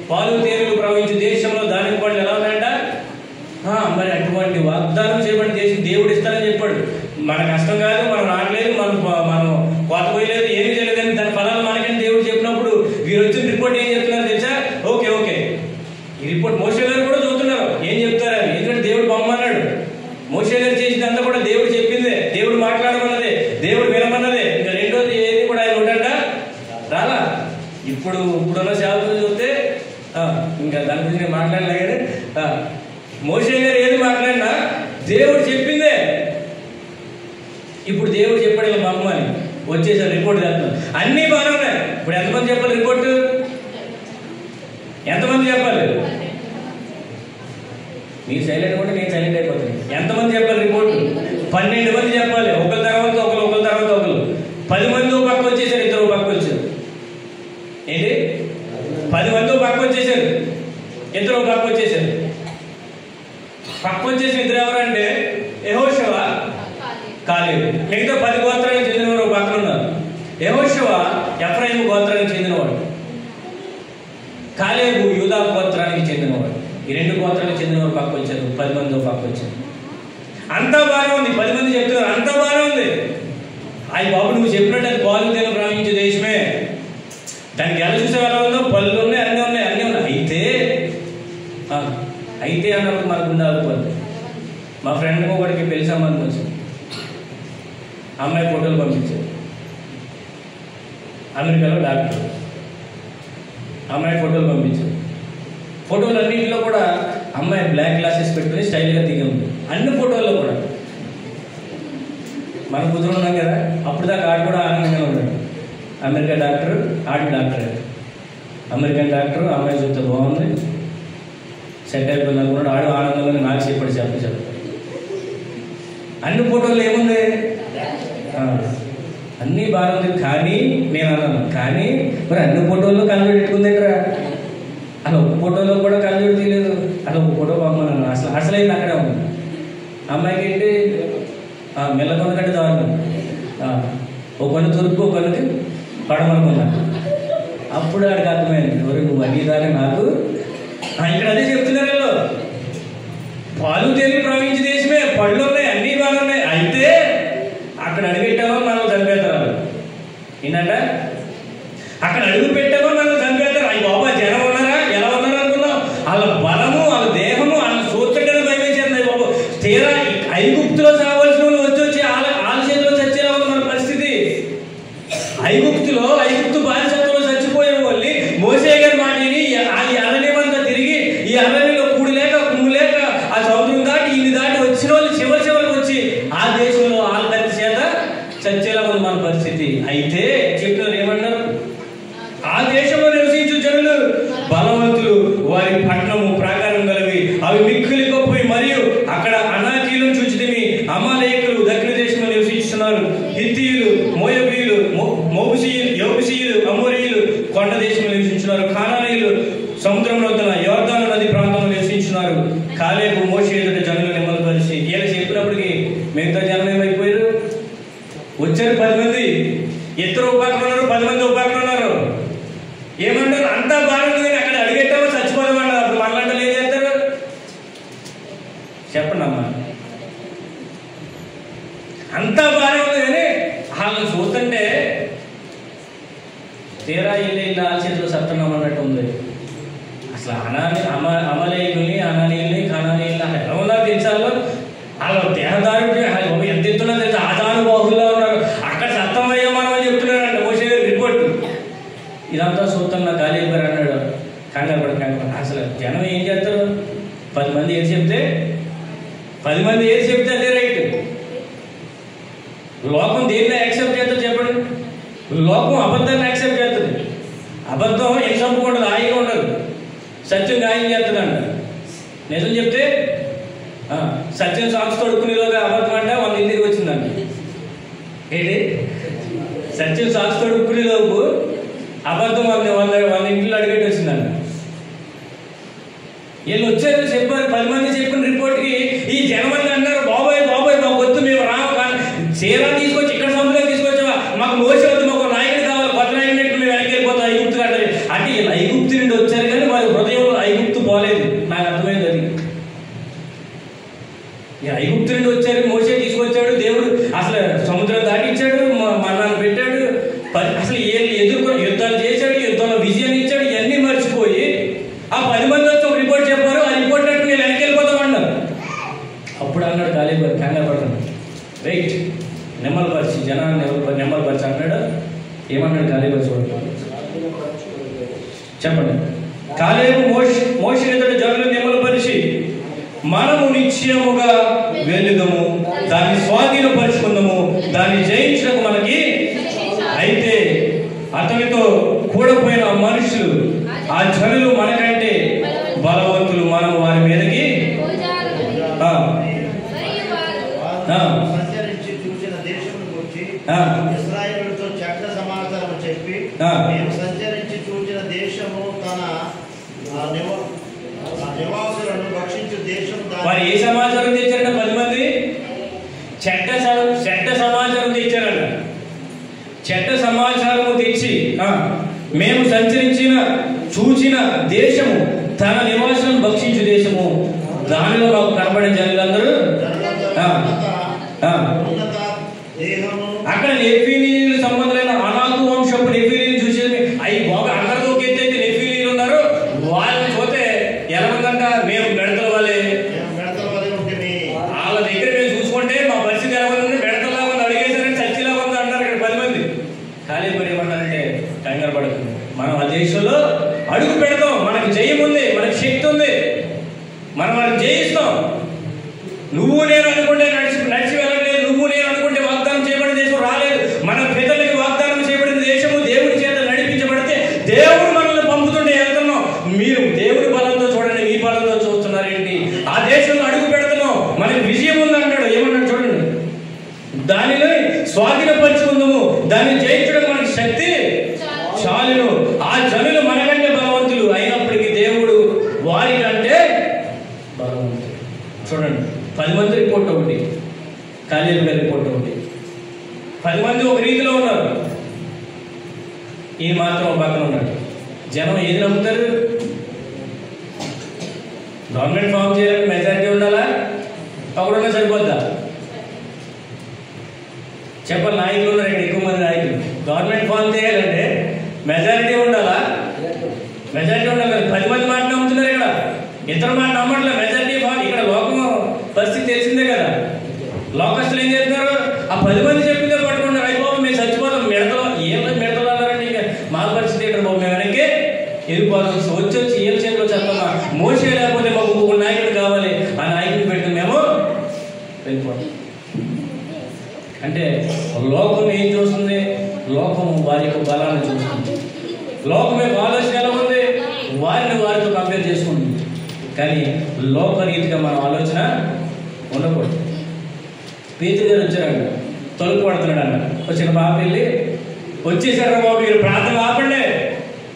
పాలు తేనెలు ప్రవహించే దేశంలో దాని పండ్లు ఎలా ఉన్నాయంట. మరి అటువంటి వాగ్దానం చేయబడిన దేశం దేవుడు ఇస్తానని చెప్పాడు. మన కష్టం కాదు, మనం రావట్లేదు, మనం కోత పోయలేదు, ఏమీ చేయలేదు, కానీ దాని ఫలాలు మనకని దేవుడు చెప్పినప్పుడు వీరు వచ్చిన రిపోర్ట్ ఏం చెప్తున్నారు తెలుసా? ఓకే ఈ రిపోర్ట్ మోషే గారు కూడా చూస్తున్నారు ఏం చెప్తారని. ఎందుకంటే దేవుడు బొమ్మన్నాడు, మోషే గారు చేసిందంతా కూడా దేవుడు చెప్పిందే, దేవుడు మాట్లాడమన్నదే, దేవుడు వినమన్నదే. ఇంకా రెండోది ఏది కూడా ఆయన ఉంటాడ రాలా. ఇప్పుడున్న సేవకులు చూస్తే ఇంకా దాని గురించి నేను మాట్లాడలే. మోషే గారు ఏది మాట్లాడినా దేవుడు చెప్పిందే. ఇప్పుడు దేవుడు చెప్పాడు ఇలా బొమ్మ అని వచ్చేసారు, రిపోర్ట్ చేస్తాం, అన్నీ బాగానే ఉన్నాయి. ఇప్పుడు ఎంతమంది చెప్పాలి రిపోర్టు? ఎంతమంది చెప్పాలి? మీరు సైలెంట్ కూడా నేను సైలెంట్ అయిపోతాను. ఎంతమంది చెప్పాలి రిపోర్టు? 12 మంది చెప్పాలి, ఒకరి తర్వాత ఒకరు 10 మంది ఒక పక్క వచ్చేసారు, ఇద్దరు ఒక పక్క వచ్చారు. ఏంటి? 10 మంది ఒక పక్క వచ్చేసారు, ఇద్దరు ఒక పక్క వచ్చేసారు. పక్క వచ్చేసిన ఇద్దరు ఎవరంటే యెహోషువ, కాలేబు. మిగతా 10 గోత్రానికి చెందినవారు ఒక పక్కన ఉన్నారు. యెహోషువ ఎఫ్రాయిము గోత్రానికి చెందినవాడు, కాలేబు యూదా గోత్రానికి చెందినవాడు. ఈ 2 గోత్రానికి చెందినవారు పక్క వచ్చారు, 10 మంది ఒక పక్క వచ్చారు. అంతా బాగానే ఉంది, 10 మంది చెప్తున్నారు, అంతా బాగానే ఉంది. అయ్యి బాబు నువ్వు చెప్పినట్టు అది పాలు తేనెలు ప్రవహించే దేశమే, దానికి ఎలా చూసే ఎలా ఉందో, పళ్ళు ఉన్నాయి, అన్నీ ఉన్నాయి. అయితే అన్నప్పుడు మనకు ఉండాలిపోతుంది. మా ఫ్రెండ్ ఒకటికి పెళ్లి సంబంధం వచ్చింది, అమ్మాయి ఫోటోలు పంపించారు, అమెరికాలో డాక్టర్, అమ్మాయి ఫోటోలు పంపించారు. ఫోటోలు అన్నింటిలో కూడా అమ్మాయి బ్లాక్ గ్లాసెస్ పెట్టుకుని స్టైల్గా దిగి ఉంది, అన్ని ఫోటోల్లో కూడా. మనం కుదురున్నాం కదా, అప్పుడు దాకా ఆడు కూడా ఆనందంగా ఉన్నాడు. అమెరికా డాక్టర్, ఆడు డాక్టర్, అమెరికన్ డాక్టర్, అమ్మాయి చూస్తే బాగుంది, సెట్ అయిపోయింది అనుకున్నాడు. ఆడు ఆనందంగా నాకు చెప్పాడు. అన్ని ఫోటోలు ఏముంది, అన్నీ బాగుంది. కానీ నేను అన్నాను, కానీ మరి అన్ని ఫోటోల్లో కళ్ళు పెట్టుకుందేంట్రా, అలా ఒక ఫోటోలో కూడా కళ్ళు తీయలేదు, అలా ఒక ఫోటో పంపమన్నాను. అసలైంది అక్కడే ఉంది. అమ్మాయికి ఏంటి మెల్లకొండ కంటే దారుణం, ఒక కొన్ని తూర్పు ఒక కొనికి పడమనుకున్నాను. అప్పుడు ఆడికి అర్థమైంది, ఎవరు నువ్వు అడిగేదాకా నాకు. ఇక్కడ అదే చెప్తున్నారు వీళ్ళు, పాలు తేనెలు ప్రవహించే దేశమే, పళ్ళు ఉన్నాయి, అన్నీ బాగున్నాయి. అయితే అక్కడ అడుగుపెట్టామో మనం చంపేస్తారు. ఏంటంట అక్కడ అడుగు పెట్టామో మనం చంపేస్తారు. అయ్యి బాబా జనం ఉన్నారా, ఎలా ఉన్నారా అనుకున్నాం. వాళ్ళ బలము, వాళ్ళ దేహము, వాళ్ళ సూత్రకను భయమేసేది. బాబు తీరా ఐగుప్తులో చావాల్సిన వాళ్ళు వచ్చి వాళ్ళ చేతిలో చచ్చేలా ఉంది మన పరిస్థితి. ఐగుప్తు బానిసత్వంలో చచ్చిపోయే వాళ్ళని మోసే గారి మాటిని ఆ అరణ్యమంతా తిరిగి, ఈ అరణ్యంలో కూడి లేక కుమ్ము లేక ఆ సముద్రం దాటి ఇన్ని దాటి వచ్చిన వాళ్ళు చివరికి వచ్చి ఆ దేశంలో వాళ్ళ కత్తి చేత చచ్చేలా ఉంది మన పరిస్థితి. అయితే చెప్పినారు ఏమన్నారు, ఆ దేశంలో నివసించు జనులు బలవంతులు, వారి పట్టణము ప్రాకారం గలవి, అవి మిక్కిలి గొప్పవి, మరియు అక్కడ అనాకీలను చూచితిమి. అమాలేకులు దక్షిణ దేశంలో నివసిస్తున్నారు, హిత్తీయులు, మోయాబీయులు, యెబూసీయులు, అమోరీయులు కొండ దేశంలో నివసించున్నారు, కానానీయులు సముద్రం వద్దన యోర్దాను నది ప్రాంతంలో నివసించున్నారు. కాలేబు మోషే ఎదుట జనులు నిమ్మలపరిచి ఇలా చెప్పినప్పటికీ మిగతా జనం ఏమైపోయారు, వచ్చారు 10 మంది, ఇద్దరు ఉపాకలు ఉన్నారు, 10 మంది ఉపాకలు ఉన్నారు. ఏమంటారు, అంతా బాగుంటుంది కానీ అక్కడ అడిగెట్టామో చచ్చిపోదామన్నారు. అప్పుడు మనలాంటి ఏం చేస్తారు చెప్పండి అమ్మా. అంతా బాగానే ఉంది కానీ వాళ్ళని చూస్తుంటే తీరా ఇల్లు ఆ చేతిలో సత్తున్నాం అన్నట్టు ఉంది. అసలు అమలేయుల్ని అనానీయుల్ని కనానీయుల్ని అసలు ఎలా ఉన్నారు తెలుసాలో, వాళ్ళు దేహదారుడు ఎంత ఎత్తున్నా తెలుసు, ఆదానుబాహుల్లో ఉన్నారు. అక్కడ సత్తమయ్యా మనం అని చెప్తున్నారంట మోషే గారి రిపోర్ట్. ఇదంతా చూస్తున్నా కాలేబు గారు అన్నాడు, కంగారు పడ. అసలు జనం ఏం చేస్తారు, 10 మంది ఏది చెప్తే అదే రైట్. లోకం దేన్ని యాక్సెప్ట్ చేస్తుంది చెప్పండి? లోకం అబద్ధాన్ని యాక్సెప్ట్ చేస్తుంది. అబద్ధం ఏం చంపుకుంటుంది, హాయిగా ఉండదు. సత్యం గాయం చేస్తుందంట. నిజం చెప్తే సత్యం సాక్స్ తొడుక్కునేలోగా అబద్ధం అంటే 100 ఇంటికి వచ్చిందంట. ఏంటి సత్యం సాక్స్ తొడుక్కునేలోపు అబద్ధం 100 ఇంట్లో అడిగేటి వచ్చిందంట. వీళ్ళు వచ్చారు చెప్పారు, 10 మంది చెప్పిన రిపోర్ట్కి ఈ జనమంది అన్నారు, బాబాయ్ మాకు వద్దు, మేము రాము. చీరా తీసుకొచ్చి ఇక్కడ సముద్రం తీసుకొచ్చావా, మాకు మోసే వద్దు, మాకు నాయకుడు కావాలి, కొత్త నాయకుడు మేము వెనక్కి వెళ్ళిపోతాం ఐగుప్తు కంటే. అంటే వీళ్ళు ఐగుప్తు నుండి వచ్చారు కానీ వారి హృదయంలో ఐగుప్తు పోలేదు. నాకు అర్థమైంది అది. ఐగుప్తు నుండి వచ్చారు, మోసే తీసుకొచ్చాడు దేవుడు, అసలు సముద్రం దాటించాడు, మన్నాను పెట్టాడు, అసలు ఎదుర్కొని యుద్ధాలు చేశాడు, యుద్ధంలో విజయాన్ని ఇచ్చాడు. ఇవన్నీ మర్చిపోయి ఆ 10 మంది వచ్చి ఒక రిపోర్ట్ చెప్పారు, ఆ రిపోర్ట్ అంటే నేను వెనక్కి వెళ్ళిపోతామన్నారు. అప్పుడు అన్నాడు కాలేబు గారు, కంగారు పడుతున్నాడు, వెయిట్, నెమ్మలపరిచి జనాన్ని నెమ్మలపరిచి అన్నాడు. ఏమన్నాడు కాలేబు గారు చూడండి, చెప్పండి. కాలేబు మోషే ఎదుట జనులను నెమ్మలపరిచి, మనము నిశ్చయముగా వెలుగము, దాన్ని స్వాధీనపరుచుకుందాము, దాన్ని జయించడం మనకి. అయితే అతనితో కూడపోయిన మనుషులు, ఆ జనులు మనకంటే బలవంతులు, మనం వారి మీదకి ఇశ్రాయేలుతో చక్ర సమాచారం చెప్పి, మేము సంచరించి చూచిన దేశము తన నివాసులను భక్షించు దేశం. వారు ఏ సమాచారం తెచ్చారంట? 10 మంది చెడ్డ సమాచారం తెచ్చారంట. చెడ్డ సమాచారము తెచ్చి మేము చూచిన దేశము తన నివాసులను భక్షించు దేశము, దానిలో మాకు కనబడే జనులందరూ అక్కడ నెఫీలీలు సంబంధమైన అనాకు వంశపు నెఫీలీలు చూసేది. అవి బాగా అందరితో ఎత్తైతే నెఫీలీలు ఉన్నారు, వాళ్ళని పోతే ఎలా ఉందంట, మేము మెడతల వాళ్ళే, వాళ్ళ దగ్గర మేము చూసుకుంటే మా పరిస్థితి ఎలా ఉంది, మెడతలా ఉంది, అడిగేసారని చచ్చిలాగా ఉంది అంటారు ఇక్కడ 10 మంది. ఖాళీ పడి ఏమన్నారంటే, కంగారు పడుతుంది, మనం ఆ దేశంలో అడుగు పెడతాం, మనకు జయం ఉంది, మనకు శక్తి ఉంది, మనం వాళ్ళకి జయిస్తాం. నువ్వు నేను అనుకుంటే నడిచి వెళ్ళలేదు, నువ్వు నేను అనుకుంటే వాగ్దానం చేయబడిన దేశం రాలేదు. మన పితరులకి వాగ్దానం చేయబడిన దేశము దేవుడి చేత నడిపించబడితే దేవుడు మనల్ని పంపుతుంటే వెళ్తున్నాం. మీరు దేవుడి బలంతో చూడండి, మీ బలంతో చూస్తున్నారేంటి? ఆ దేశంలో అడుగు పెడుతున్నాం, మనకి విజయం ఉంది అంటాడు. ఏమన్నాడు చూడండి, దానిని స్వాధీనపరుచుకుందాము, దాన్ని జయించడం మనకి శక్తి చాలును. ఆ జనులు మనకంటే బలవంతులు అయినప్పటికీ దేవుడు వారికంటే బలవంతుడు. చూడండి, 10 మంది రిపోర్ట్ ఒకటి, కాలేబు గారి రిపోర్ట్ ఒకటి. 10 మంది ఒక రీతిలో ఉన్నారు, ఈ మాత్రం ఒక పక్కన ఉన్నాడు. జనం ఏది నమ్ముతారు? గవర్నమెంట్ ఫామ్ చేయాలంటే మెజారిటీ ఉండాలా, ఒకడున్నా సరిపోద్దా? చెప్పాలి, నాయకులు ఉన్నారు ఇక్కడ, ఎక్కువ మంది నాయకులు. గవర్నమెంట్ ఫామ్ చేయాలంటే మెజారిటీ ఉండాలా? మెజారిటీ ఉండాలి. 10 మంది మాట నమ్ముతున్నారు ఇక్కడ, ఇతర మాట నమ్మట్లే. మెజారిటీ ఫామ్ ఇక్కడ లోకం పరిస్థితి తెలిసిందే కదా. లోకస్తులు ఏం చేస్తున్నారు, ఆ 10 మంది చెప్పిందే పట్టుకుంటారు. అయిపోయి మేము చచ్చిపోతాం, మెడతలో మెడతలు అన్నారంటే ఇంకా మా పరిస్థితి ఇక్కడ బాబు, మేము వెనక్కి వెళ్ళిపోతాం. వచ్చి ఏళ్ళ చేతిలో చెప్తామా, మోసే లేకపోతే మాకు ఒక నాయకుడు కావాలి, ఆ నాయకుడిని పెట్టి మేము వెళ్ళిపోతాం. అంటే లోకం ఏం చూస్తుంది? లోకం వారి యొక్క బలాన్ని చూస్తుంది. లోకం యొక్క ఆలోచన ఎలా ఉంది? వారిని వారితో కంపేర్ చేసుకుంటుంది. కానీ లోకరీతిగా మన ఆలోచన ఉండకూడదు. పేతురు గారు వచ్చారంట, తలుపు పడుతున్నాడు అంట. వచ్చిన పాప వెళ్ళి, వచ్చేసారా బాబు, మీరు ప్రార్థన ఆపండి,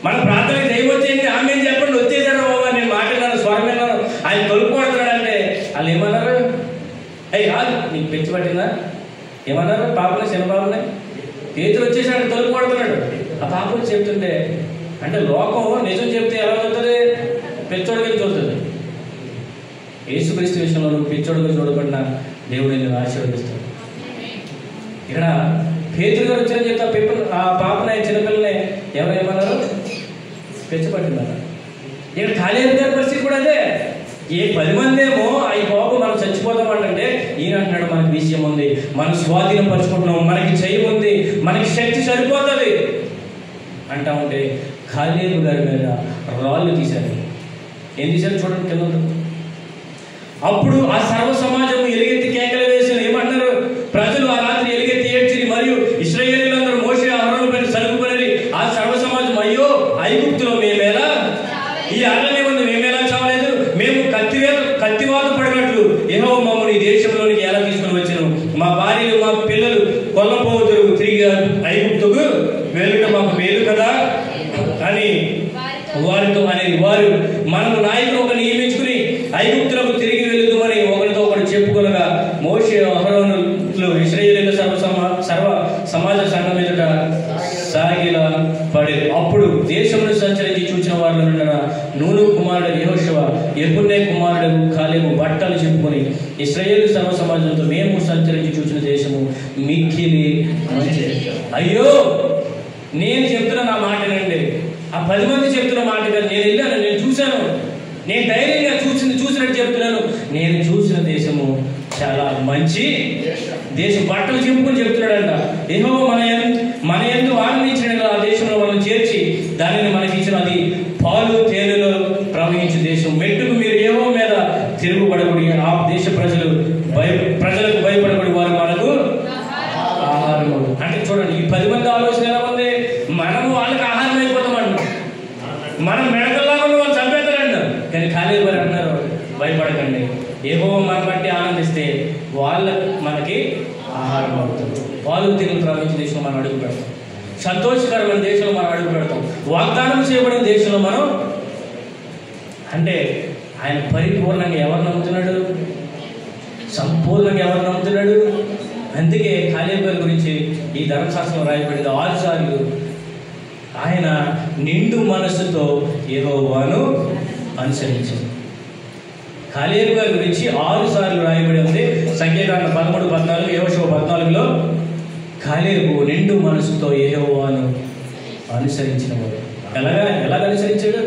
మన ప్రార్థనకి దైవం వచ్చేయండి, ఆమె చెప్పండి, వచ్చేసారా బాబు, నేను మాట్లాడాను, స్వరం విన్నాను, ఆయన తలుపు పడుతున్నాడు అంటే వాళ్ళు ఏమన్నారు? అయ్యి రాదు, నీకు పెంచి పట్టిందా? ఏమన్నారు? పాపని, చిన్న పాపని. పేతురు వచ్చేసాడు, తలుపు పడుతున్నాడు. ఆ పాప వచ్చి చెప్తుంటే, అంటే లోకం నిజం చెప్తే ఎలా అవుతుంది? పెచ్చోడుగా చూస్తుంది. యేసుక్రీస్తు విషయంలో నువ్వు పిచ్చోడుగా చూడకుండా దేవుడు నేను ఆశీర్వదిస్తాడు. ఇక్కడ పేతురు గారు వచ్చారని చెప్తా, ఆ పాపని, చిన్నపిల్లని ఎవరైనా ఇక్కడ కాలేబు గారి పరిస్థితి కూడా అదే. ఏ 10 మంది ఏమో అవి బాబు మనం చచ్చిపోతామంటే ఈయన అంటున్నాడు మనకి విషయం ఉంది, మనం స్వాధీనం పరుచుకుంటున్నాం, మనకి జయం ఉంది, మనకి శక్తి సరిపోతుంది అంటా ఉంటే కాలేబు గారి మీద రాళ్ళు తీశారు. ఏం తీశారు చూడండి కింద. అప్పుడు ఆ సర్వ సమాజం ఎలుగెత్తి కేకలు వేసిన ఏమంటారు, ప్రజలు ఆ రాత్రి ఎలుగెత్తి ఏడ్చిరి మరియు ఇశ్రాయేలీయులందరూ మోషే అహరోను పైన సరుకుపడి ఆ సర్వ సమాజం అయ్యో ఐగుప్తులో మేమేలా, ఈ అరణ్య మంది మేమేలా చావలేదు, మేము కత్తివాత పడినట్లు యెహోవా మమ్మల్ని ఈ దేశంలోనికి ఎలా తీసుకుని వచ్చాను, మా భార్యలు మా పిల్లలు కొల్లపోతురు, తిరిగి ఐగుప్తుకు వెళ్ళుట మాకు మేలు కదా అని వారితో అనేది. వారు మనము నాయకులు ఒక నియమించుకుని ఐగుప్తులకు తిరిగి వెళుదుమని ఒకరితో ఒకరు చెప్పుకొనగా మోషే అహరోనులు ఇశ్రాయేలీయుల సర్వ సమాజ సంఘం ఎదుట సాగిల పడే. అప్పుడు దేశంలో సంచరించి చూసిన వారిలో నూను కుమారుడు యెహోషువ యెఫున్నె కుమారుడు కాలేబు బట్టలు చెప్పుకొని ఇశ్రాయేలు సర్వ సమాజంతో మేము సంచరించి చూసిన దేశము మిక్కిలి మంచిది. అయ్యో నేను చెప్తున్న నా మాటనండి, ఆ 10 మంది చెప్తున్న మాట కాదు. నేను వెళ్ళాను, నేను చూశాను, నేను ధైర్యంగా చూసినట్టు చెప్తున్నాను. నేను చూసిన దేశము చాలా మంచి దేశం. బట్టలు చెప్పుకొని చెప్తున్నాడంట. యెహోవా మన యందు ఆనందించిన ఆ దేశంలో మనం చేర్చి దానిని మనకి ఇచ్చిన అది పాలు తేనెలో ప్రవహించే దేశం. మెట్టుకు మీరు యెహోవా మీద తిరుగుబడబడి ఆ దేశ ప్రజలకు భయపడబడి వారు మనకు ఆహారం. అంటే చూడండి, ఈ 10 మంది ఆలోచన ఎలా ఉంది, మనము వాళ్ళకి ఆహారం అయిపోతామంట, మనం మెడకల్లాగా వాళ్ళు చంపేస్తారంట. కానీ కాలేబు గారు అంటున్నారు భయపడకండి, యెహోవా మన బట్టి ఆనందిస్తే వాళ్ళ మనకి ఆహారం అవుతుంది. వాళ్ళు తిరిగి ప్రవహించే దేశంలో మనం అడుగు పెడతాం, సంతోషకరమైన దేశంలో మనం అడుగు పెడతాం, వాగ్దానం చేయబడిన దేశంలో మనం. అంటే ఆయన పరిపూర్ణంగా ఎవరు నమ్ముతున్నాడు, సంపూర్ణంగా ఎవరు నమ్ముతున్నాడు. అందుకే కాలేబు గారి గురించి ఈ ధర్మశాస్త్రం రాయబడింది 6 సార్లు ఆయన నిండు మనస్సుతో యెహోవాను అనుసరించాడు. కాలేబు గారి గురించి 6 సార్లు రాయబడి ఉంది. సంఖ్యాకాండం 13, 14, యెహోషువ 14లో కాలేబు నిండు మనస్సుతో యెహోవాను అనుసరించిన వాడు. ఎలా అనుసరించాడు?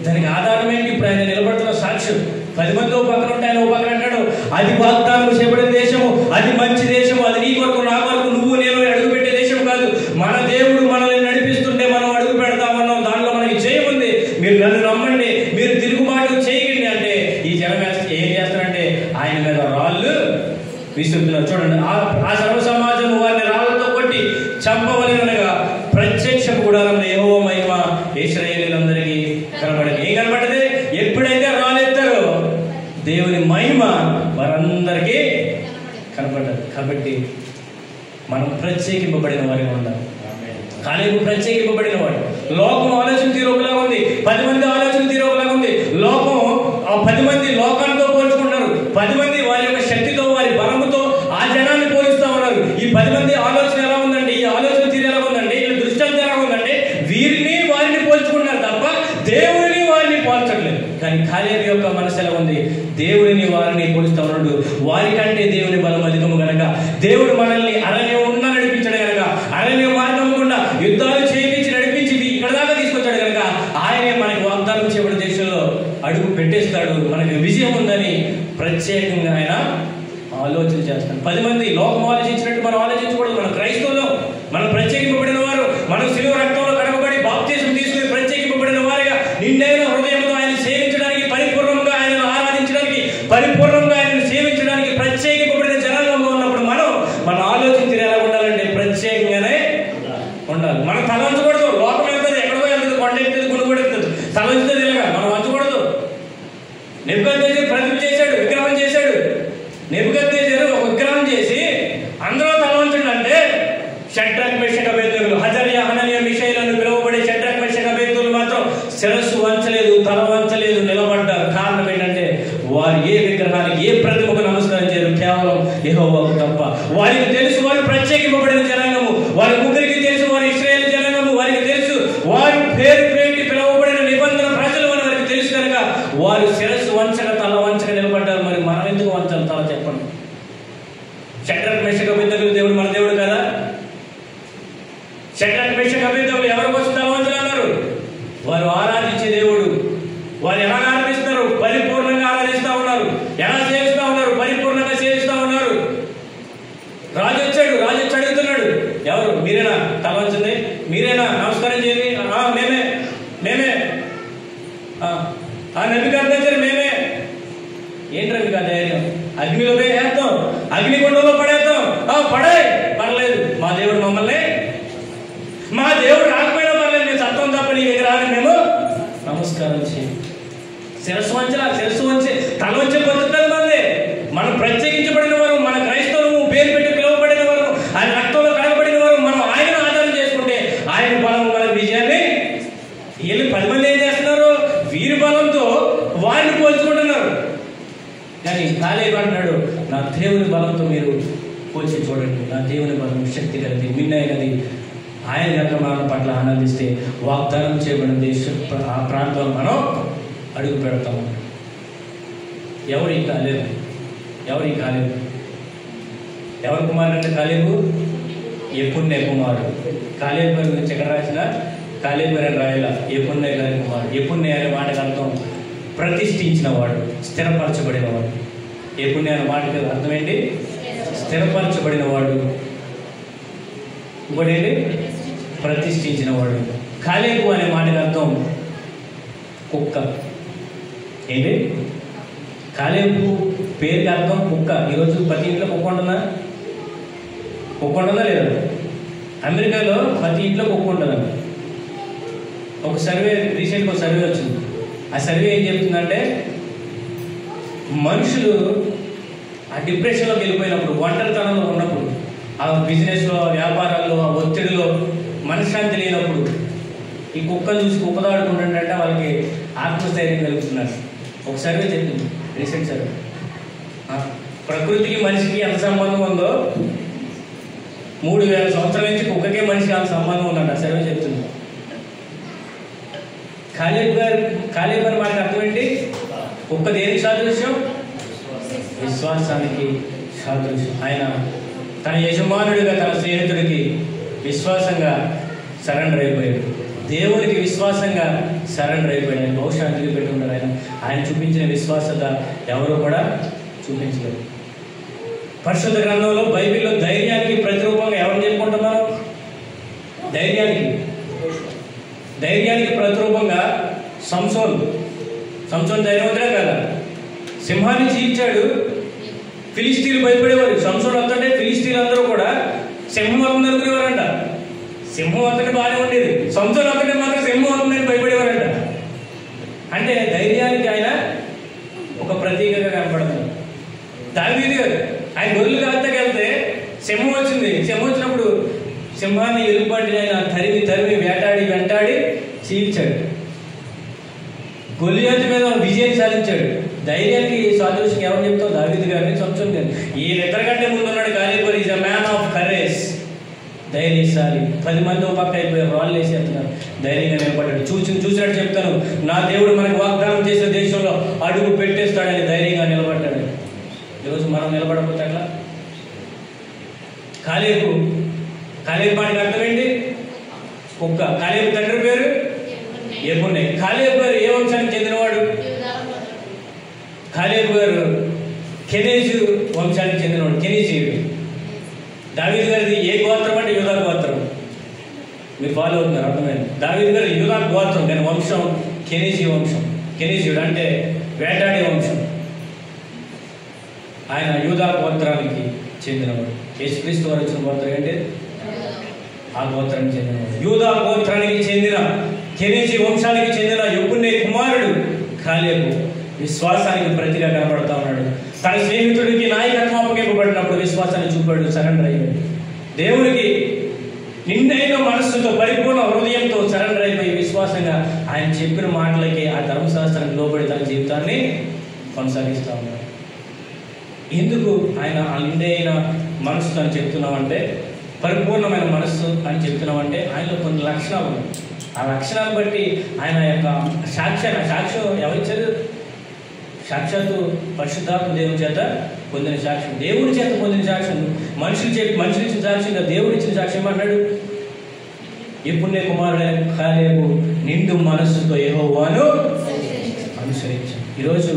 దానికి ఆధారం ఏంటి? ఇప్పుడు ఆయన నిలబడుతున్న సాక్ష్యం. 10 మంది ఓ పక్కన ఉంటే ఆయన ఓ పక్కన అంటాడు అది వాగ్దానం చేయబడిన దేశము, అది మంచి దేశము, అది నీ కొరకు నా కొరకు నువ్వు నేను అడుగు పెట్టే దేశం కాదు. మన దేవుడు మనల్ని నడిపిస్తుంటే మనం అడుగు పెడతామన్నాం, దాంట్లో మనకి జయం ఉంది, మీరు నన్ను నమ్మండి, మీరు తిరుగుబాటు చేయకండి అంటే ఈ జనం ఏం చేస్తారంటే ఆయన మీద రాళ్ళు విసురుతున్నారు. చూడండి, ఆ సర్వ సమాజం వారిని రాళ్లతో కొట్టి చంపవలెనగా ప్రత్యక్ష గుడారంలో యెహోవా మహిమ ఇశ్రాయేలీయులందరికీ కనబడింది. ఏం కనబడ్డది? ఎప్పుడైతే రాళ్ళెత్తారో దేవుని మహిమ వారందరికీ కనబడ్డది. కాబట్టి మనం ప్రత్యేకింపబడిన వారిగా ఉండాలి. కాలేబు ప్రత్యేకింపబడిన వాడు. లోకం ఆలోచన తీరు ఒకలాగా ఉంది, 10 మంది ఆలోచన తీరు ఒకలాగా ఉంది. లోకం 10 మంది లోకాలతో పోల్చుకుంటారు, 10 మంది వారి యొక్క శక్తితో వారి బలముతో ఆ జనాన్ని పోలుస్తూ ఉన్నారు. ఈ 10 మంది ఆలోచన ఎలా ఉందండి, ఈ ఆలోచన తీరు ఎలా ఉందండి, ఈ దృష్టాంతం ఎలా ఉందండి, వీరిని వారిని పోల్చుకుంటున్నారు తప్ప దేవుడిని వారిని పోల్చట్లేదు. కానీ కాలేబు యొక్క మనసు ఎలా ఉంది, దేవుడిని వారిని పోలుస్తూ ఉన్నాడు. వారికంటే దేవుని బలం అధికము గనక, దేవుడు మనల్ని అరణ్యం ఉన్నా నడిపించాడు గనక, అరణ్య మార్గం గుండా యుద్ధాలు చేయించి నడిపించి ఇక్కడ దాకా తీసుకొచ్చాడు కనుక ఆయనే మనకి వాగ్దానం చేయబడిన దేశంలో అడుగు పెట్టేస్తాడు. మనకి విజయం ఉందని ప్రత్యేకంగా ఆయన ఆలోచన చేస్తాడు. 10 మంది లోకం ఆలోచించినట్టు మనం ఆలోచించకూడదు. మన క్రైస్తవులు, మనం ప్రత్యేకింపబడిన వారు, మనం శిలువ రక్తంలో కడగబడి బాప్తిసం తీసుకుని ప్రత్యేకింపబడిన వారిగా నిండైన హృదయంతో ఆయన సేవించడానికి, పరిపూర్ణంగా ఆయనను ఆరాధించడానికి, పరిపూర్ణంగా ఆయనను సేవించడానికి ప్రత్యేకింపబడిన జనాంగంలో ఉన్నప్పుడు మన ఆలోచన ఎలా ఉండాలంటే ప్రత్యేకంగానే ఉండాలి. మనం తల వంచకూడదు. లోకం వెళ్తుంది, ఎక్కడికో వెళ్తుంది, కొండ ఎక్కుతుంది, గుడి కూడా ఎక్కుతుంది, తల వంచుతుంది. ఇలాగా మనం వంచకూడదు. నెబుకద్నెజరు ప్రతిమ చేశాడు, విగ్రహం చేశాడు. నెబుకద్నెజరు ఒక విగ్రహం చేసి అందరూ తల వంచండి అంటే షడ్రక్ మెషక్ అబేద్నెగోలు, హజర్యా, హనన్యా, మిషాయేలు పిలువబడే షడ్రక్ మెషక్ అబేద్నెగోలు మాత్రం శిరస్సు వంచలేదు, తల వంచలేదు, నిలబడ్డారు. కారణం ఏంటంటే వారు ఏ విగ్రహానికి, ఏ ప్రతిమకు నమస్కారం చేయరు, కేవలం యెహోవాకు తప్ప. వారికి తెలుసు వారు ప్రత్యేకింపబడిన జనాంగము, వారి ముగ్గురికి తెలుసు వారు ఇశ్రాయేలు జనాంగము, వారికి తెలుసు వారు పేరు పెట్టి పిలువబడిన నిబంధన ప్రజలు అని వారికి తెలుసు కనుక వారు శిరస్సు వంచక తల వంచక నిలబడ్డారు. మరి మనం ఎందుకు వంచాలి తల? చెప్పండి. షడ్రక్ మెషక్ అబేద్నెగోలు దేవుడు మన దేవుడు కదా? షడ్రక్ మెషక్ అబేద్నెగోలు ఎవరి కోసం తల వంచలన్నారు? వారు ఆరాధించే దేవుడు, మీరేనా తల వంచింది? మీరేనా నమస్కారం చేయండి? మేమే మేమే నెబుకద్నెజరు మేమే. ఏంట్రా మీకు ఆ ధైర్యం? అగ్నిలో వేసేస్తాం, అగ్నిగుండంలో పడేస్తాం. పడాయి పర్లేదు, మా దేవుడు మమ్మల్ని, మా దేవుడు రాకపోయినా పర్లేదు, మేము సత్వం తప్ప నీ విగ్రహాన్ని మేము నమస్కారం చేయం. శిరస్సు వంచి తల వంచే పద్ధతి మంది. మనం ప్రత్యేకించబడిన వారు, మన క్రైస్తవులు పేరు పెట్టి పిలువబడిన వారు, ఆయన రక్తంలో కడగబడిన వారు, మనం ఆయన ఆధారం చేసుకుంటే ఆయన బలం మన విజయాన్ని. వీళ్ళు 10 మంది ఏం చేస్తున్నారు? వీరి బలంతో వారిని పోల్చుకుంటున్నారు. కానీ కాలేబు అంటున్నాడు, నా దేవుని బలంతో మీరు పోల్చి చూడండి. నా దేవుని బలం శక్తి కలిగి మిన్నైనది. ఆయన యొక్క మన పట్ల ఆనందిస్తే వాగ్దానం చేయబడిన దేశం ఆ ప్రాంతంలో మనం అడుగు పెడతాము. ఎవరి కాలేబు? ఎవరి కుమారుడు అంటే కాలేబు? యెఫున్నె కుమారుడు. కాలేబు గారి గురించి ఎక్కడ రాసిన? కాలేబు గారి రాయాల యెఫున్నె గారి కుమారుడు. యెఫున్నె అనే మాటకు అర్థం ప్రతిష్ఠించిన వాడు, స్థిరపరచబడిన వాడు. యెఫున్నె అనే మాటకి అర్థం ఏంటి? స్థిరపరచబడిన వాడు. ఇంకోటి ఏంటి? ప్రతిష్ఠించిన వాడు. కాలేబు అనే మాటకి అర్థం కుక్క. ఏంటి? కాలేబు పేరుకి అర్థం కుక్క. ఈరోజు ప్రతి ఇంట్లో కుక్క ఉంటుందా? లేదా? అమెరికాలో ప్రతి ఇంట్లో కుక్క ఉంటుందండి. ఒక సర్వే, రీసెంట్గా ఒక సర్వే వచ్చింది. ఆ సర్వే ఏం చెప్తుందంటే, మనుషులు ఆ డిప్రెషన్లోకి వెళ్ళిపోయినప్పుడు, ఒంటరితనంలో ఉన్నప్పుడు, ఆ బిజినెస్లో, వ్యాపారాల్లో, ఆ ఒత్తిడిలో మనశ్శాంతి లేనప్పుడు ఈ కుక్కను చూసి కుక్కదాడుకుంటుంటే వాళ్ళకి ఆత్మస్థైర్యం కలుగుతున్నారు. ఒక సర్వే చెప్పింది, రీసెంట్ సర్వే. ప్రకృతికి మనిషికి ఎంత సంబంధం ఉందో 3000 సంవత్సరాల నుంచి కుక్కకే మనిషికి అంత సంబంధం ఉందంట ఆ సర్వే చెప్తుంది. కాలేబు గారు మనకు అర్థం ఏంటి? కుక్క దేనికి సాదృశ్యం? విశ్వాసానికి సాదృశ్యం. ఆయన తన యజమానుడిగా తన స్నేహితుడికి విశ్వాసంగా సరెండర్ అయిపోయాడు. దేవునికి విశ్వాసంగా సరెండర్ అయిపోయాడు. ఆయన బహుశా అందుకు పెట్టి ఉంటారు. ఆయన చూపించిన విశ్వాసత ఎవరు కూడా చూపించలేదు. పరిశుద్ధ గ్రంథంలో, బైబిల్లో ధైర్యానికి ప్రతిరూపంగా ఎవరు చెప్పుకుంటున్నారు? ధైర్యానికి ప్రతిరూపంగా సంసోన్ ధైర్యవంతుడే కదా. సింహాన్ని చీల్చాడు, ఫిలిస్తీన్లు భయపడేవారు. సంసోన్ వస్తుంటే ఫిలిస్తీన్లు అందరూ కూడా సింహం వస్తుంది అనుకునేవారంట. సింహం వస్తుంటే బాగానే ఉండేది, సంసోన్ వస్తుంటే మాత్రం సింహం వస్తుందని భయపడేవారంట. అంటే ధైర్యానికి ఆయన ఒక ప్రతీకగా కనపడుతుంది. దావీదు గారు ఆయన గొర్రెలు కాస్తకి వెళ్తే సింహం వచ్చింది. సింహం వచ్చినప్పుడు సింహాన్ని ఎలుగుబంటిని ఆయన తరిమి వెంటాడి చీల్చాడు. గొలియాతు మీద విజయం సాధించాడు. ధైర్యానికి సాదృశ్యం ఎవరు చెప్తావు? దావీదు గారిని, సంసోన్ గారిని. ఈయనిద్దరి కంటే ముందు ఉన్నాడు Caleb. Is a man of courage, ధైర్యశాలి. 10 మంది ఒక పక్క అయిపోయారు, రాళ్ళు వేసేస్తున్నారు. ధైర్యంగా నిలబడ్డాడు. చూసినట్టు చెప్తాను, నా దేవుడు మనకు వాగ్దానం చేసిన దేశంలో అడుగు పెట్టేస్తాడని ధైర్యంగా నిలబడ్డాడు. ఈరోజు మనం నిలబడకపోతే అట్లా. కాలేబు మాటకి అర్థం ఏంటి? కుక్క. కాలేబు తండ్రి పేరు యెఫున్నె. కాలేబు గారు ఏ వంశానికి చెందినవాడు? కాలేబు గారు కెనీజు వంశానికి చెందినవాడు, కెనీజీయుడు. దావీదు గారిది ఏ గోత్రం అంటే యూదా గోత్రం. మీరు ఫాలో అవుతున్నారు, అర్థమైంది. దావీదు గారు యూదా గోత్రం, నేను వంశం కెనీజీ వంశం. కెనీజీయుడు అంటే వేటాడే వంశం. ఆయన యూదా గోత్రానికి చెందినవాడు. యేసుక్రీస్తు వారు వచ్చిన గోత్రం ఏంటి? ఆ గోత్రానికి చెందినవాడు. యూదా గోత్రానికి చెందిన, కెనీజీ వంశానికి చెందిన యెఫున్నె కుమారుడు కాలేబు విశ్వాసానికి ప్రతిగా కనబడతా ఉన్నాడు. తన స్నేహితుడికి నాయకత్వం అప్పగింపబడినప్పుడు విశ్వాసాన్ని చూపాడు, సరెండర్ అయ్యాడు. దేవునికి నిండైన మనస్సుతో, పరిపూర్ణ హృదయంతో సరెండర్ అయిపోయి విశ్వాసంగా ఆయన చెప్పిన మాటలకి, ఆ ధర్మశాస్త్రానికి లోబడి తన జీవితాన్ని కొనసాగిస్తూ ఉన్నాడు. ఎందుకు ఆయన ఆ నిండైన మనస్సు అని చెప్తున్నామంటే, పరిపూర్ణమైన మనస్సు అని చెప్తున్నామంటే ఆయనలో కొన్ని లక్షణాలు ఉన్నాయి. ఆ లక్షణాలు బట్టి ఆయన యొక్క సాక్ష్యం ఎవరిచ్చారు? సాక్షాత్తు పరిశుద్ధాత్మ దేవుని చేత పొందిన సాక్ష్యం, దేవుడి చేత పొందిన సాక్ష్యం. మనుషులు ఇచ్చిన సాక్ష్యం, దేవుడు ఇచ్చిన సాక్ష్యం అన్నాడు. యెఫున్నె కుమారుడైన కాలేబు నిండు మనస్సుతో యెహోవాను అనుసరించాడు. ఈరోజు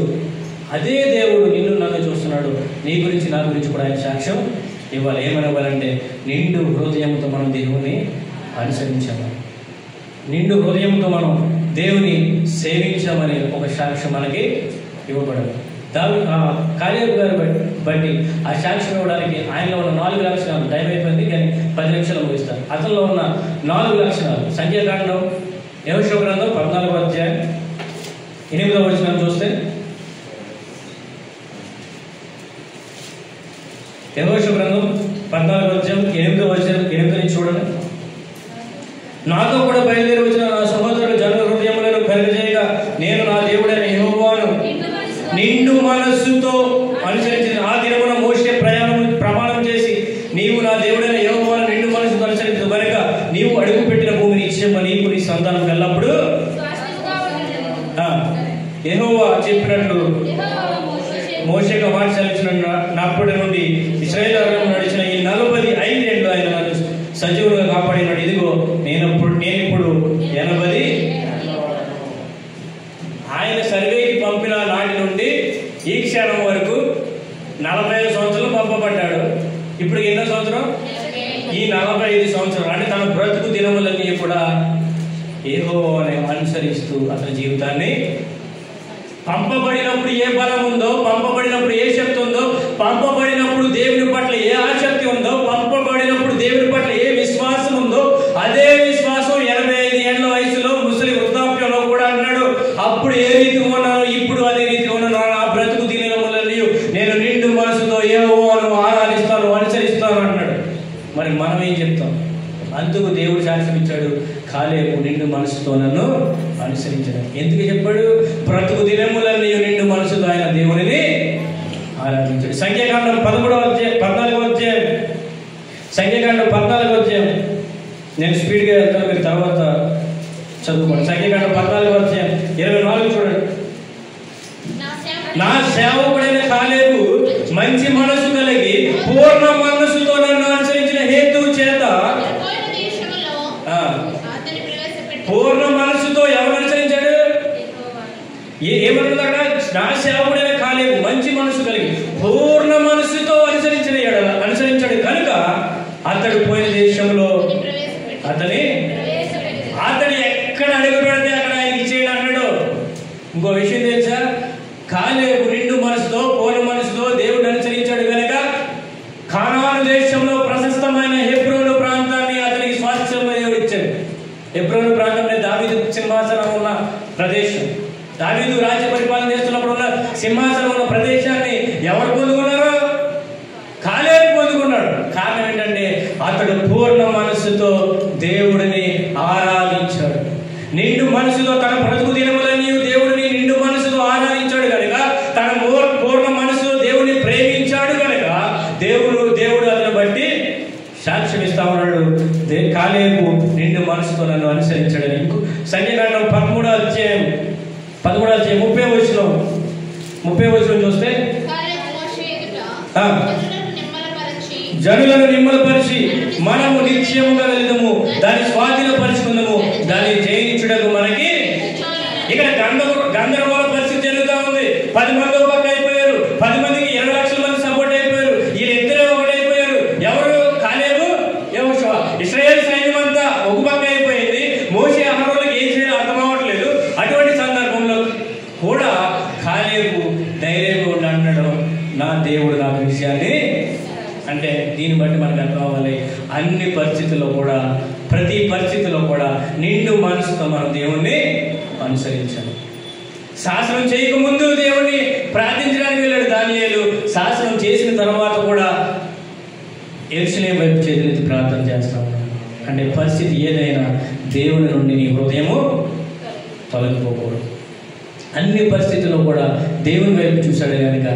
అదే దేవుడు నిన్ను నన్ను చూస్తున్నాడు. నీ గురించి, నా గురించి కూడా ఆయన సాక్ష్యం ఇవ్వాలి. ఏమని ఇవ్వాలంటే నిండు హృదయంతో మనం దేవుని అనుసరించాము, నిండు హృదయంతో మనం దేవుని సేవించామని ఒక సాక్ష్యం మనకి ఇవ్వబడదు. కాలేబు గారు బట్టి ఆ సాక్ష్యం ఇవ్వడానికి ఆయనలో ఉన్న 4 లక్షణాలు, టైం అయిపోయింది కానీ 10 నిమిషాలు ముగిస్తారు. అతనిలో ఉన్న 4 లక్షణాలు సంఖ్యాకాండం యెహోషువ గ్రంథం 14వ అధ్యాయం 8వ వచనం చూస్తే, యెహోషువ గ్రంథం 14వ అధ్యాయం 8వ వచనం 8 నుంచి చూడండి. నాతో కూడా బయలుదేరి వచ్చిన నా సహోదరులు జనుల హృదయములను కలుగజేయగా నేను నా దేవుడైన యెహోవాను నిండు మనస్సుతో అనుసరించిన ఆ దినమున మోషే ప్రమాణం చేసి, నీవు నా దేవుడైన యెహోవాను నిండు మనస్సుతో అనుసరించు కనుక నీవు అడుగు పెట్టిన భూమిని ఇచ్చేమ నీకు నీ సంతానం ఎల్లప్పుడు యెహోవా చెప్పినట్లు మోషేగా వాట్సలించినప్పటి నుండి ఇశ్రాయేలు నడిచిన ఈ 45 ఏళ్ళు ఆయన నన్ను సజీవులుగా కాపాడినాడు. ఇదిగో నేనిప్పుడు 80 ఆయన సర్వేకి పంపిన నాటి నుండి ఈ క్షణం వరకు 45 సంవత్సరాలు పంపబడ్డాడు. ఇప్పుడు ఎన్నో సంవత్సరం? ఈ 45 సంవత్సరాలు. అంటే తన బ్రతుకు దినములన్నీ కూడా యెహోవాని అనుసరిస్తూ అతని జీవితాన్ని, పంపబడినప్పుడు ఏ బలం ఉందో, పంపబడినప్పుడు ఏ శక్తి ఉందో, పంపబడినప్పుడు దేవుని పట్ల ఏ ఆసక్తి ఉందో, పంపబడినప్పుడు దేవుని పట్ల ఏ విశ్వాసం ఉందో, అదే విశ్వాసం 85 ఏళ్ల వయసులో ముసలి వృద్ధాప్యంలో కూడా అన్నాడు. అప్పుడు ఏ రీతి ఉన్నానో ఇప్పుడు అదే రీతి ఉన్నాను. నా బ్రతుకు దినములన్నీ నేను నిండు మనసుతో యెహోవాను ఆరాధిస్తాను, అనుసరిస్తాను అన్నాడు. మరి మనం ఏం చెప్తాం? అందుకు దేవుడు సాక్ష్యం ఇచ్చాడు, కాలేబు నిండు మనసుతో నన్ను అనుసరించడం. ఎందుకు చెప్పాడు? బ్రతుకు దినములన్నీ నిండు మనసుతో ఆయన దేవునిని ఆరాధించాడు. సంఖ్యాకాండం 14వ అధ్యాయం సంఖ్యాకాండం 14వ అధ్యాయం, నేను స్పీడ్గా వెళ్తాను, మీరు తర్వాత చదువుకోండి. సంఖ్యాకాండం 14వ అధ్యాయం 24 చూడండి. నా సేవకుడైన కాలేబు మంచి మనసు కలిగి పూర్ణ మనసుతో నన్ను అనుసరించిన హేతువు చేత, పూర్ణ మనసుతో ఎవరు అనుసరించాడు? ఏమన్నాడు అక్కడ? నా సేవకుడైన కాలేబు మంచి మనసు కలిగి పూర్ణ మనసుతో అనుసరించాడు కనుక అతడు పోయిన దేశంలో అతని ఎక్కడ అడుగు పెడితే అక్కడ ఆయనకి ఇచ్చేయడం అన్నాడు. ఇంకో విషయం తెలుసా? కాలేబు నిండు మనసుతో పూర్ణ మనసుతో దేవుడు అనుసరించాడు కనుక కానాను దేశంలో ప్రశస్తమైన హెబ్రోను ప్రాంతాన్ని అతనికి స్వాస్థ్యంగా దేవుడు ఇచ్చాడు. హెబ్రోను ప్రాంతంలో దావీదు సింహాసనం ఉన్న ప్రదేశం, దావీదు రాజ్య పరిపాలన చేస్తున్నప్పుడు ఉన్న సింహాసనం ఉన్న ప్రదేశాన్ని ఎవరు పొందుకున్నారు? కాలేబు పొందుకున్నాడు. కారణం ఏంటంటే అతడు పూర్ణ మనస్సుతో దేవుడిని ఆరాధించాడు. నిండు మనసుతో తన బ్రతుకు దినములన్నీ దేవుడిని నిండు మనసుతో ఆరాధించాడు కనుక, తన పూర్ణ మనసుతో దేవుడిని ప్రేమించాడు కనుక దేవుడు అతను బట్టి సాక్ష్యం ఇస్తా ఉన్నాడు. కాలేబు నిండు మనసుతో నన్ను అనుసరించాడని. సంఖ్యాకాండం 13వ అధ్యాయం 30వ వచనం చూస్తే, జనులను నిమ్మలపరిచి మనము నిశ్చయముగా వెళ్దాము, దాన్ని స్వాధీనపరుచుకుందాము, దాన్ని జయించుటకు మనకి. ఇక్కడ గందరగోళ పరిస్థితి జరుగుతూ ఉంది. 10 మంది ఒక పక్క అయిపోయారు, 10 మందికి 20 లక్షల మంది సపోర్ట్ అయిపోయారు. వీళ్ళిద్దరే ఒకటైపోయారు. ఎవరు? కాలేబు, యెహోషువ. ఇశ్రాయేల్ సైన్యం అంతా ఒక పక్క అయిపోయింది. మోషే అహరోనులకు ఏం చేయాలో అర్థం అవ్వట్లేదు. అటువంటి సందర్భంలో కూడా కాలేబు ధైర్యంగా ఉండి అన్నాడు, నా దేవుడు నాకు విషయాన్ని. అంటే దీన్ని బట్టి మనకు అర్థం అవ్వాలి, అన్ని పరిస్థితుల్లో కూడా, ప్రతి పరిస్థితిలో కూడా నిండు మనసుతో మనం దేవుణ్ణి అనుసరించాలి. శాసనం చేయకముందు దేవుణ్ణి ప్రార్థించడానికి వెళ్ళాడు దానియేలు. శాసనం చేసిన తర్వాత కూడా యెరూషలేము వైపు చేతులెత్తి ప్రార్థన చేస్తా ఉన్నాడు. అంటే పరిస్థితి ఏదైనా దేవుని నుండి నీ హృదయము తొలగిపోకూడదు. అన్ని పరిస్థితుల్లో కూడా దేవుని వైపు చూశాడు కనుక,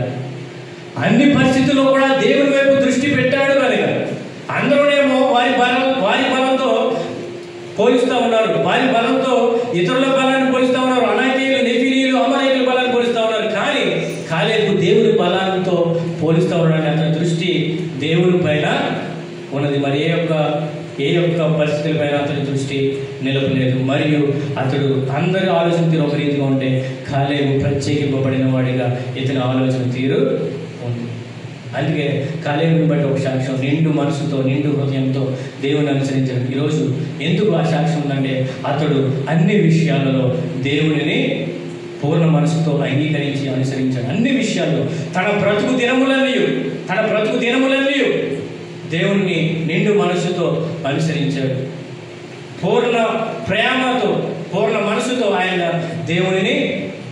అన్ని పరిస్థితుల్లో కూడా దేవుని వైపు దృష్టి పెట్టాడు కనుక, అందరూనేమో వారి బలంతో పోలిస్తూ ఉన్నారు, వారి బలంతో ఇతరుల బలాన్ని పోలిస్తూ ఉన్నారు. అనాకీయులు, నెఫీలీయులు, అమలేకుల బలాన్ని పోలిస్తూ ఉన్నారు. కానీ కాలేబు దేవుని బలాలతో పోలిస్తూ ఉన్నాడు. అతని దృష్టి దేవుని పైన ఉన్నది. మరి ఏ ఒక్క పరిస్థితుల పైన అతని దృష్టి నిలపలేదు. మరియు అతడు అందరి ఆలోచన తీరు ఒక రీతిగా ఉంటే, కాలేబు ప్రత్యేకింపబడిన వాడిగా ఇతని ఆలోచన తీరు ఉంది. అందుకే కాలేబుని బట్టి ఒక సాక్ష్యం, నిండు మనసుతో నిండు హృదయంతో దేవుని అనుసరించాడు. ఈరోజు ఎందుకు ఆ సాక్ష్యం ఉందంటే అతడు అన్ని విషయాలలో దేవునిని పూర్ణ మనసుతో అంగీకరించి అనుసరించాడు. అన్ని విషయాల్లో తన బ్రతుకు దినములన్నీ దేవుణ్ణి నిండు మనసుతో అనుసరించాడు. పూర్ణ ప్రేమతో పూర్ణ మనసుతో ఆయన దేవునిని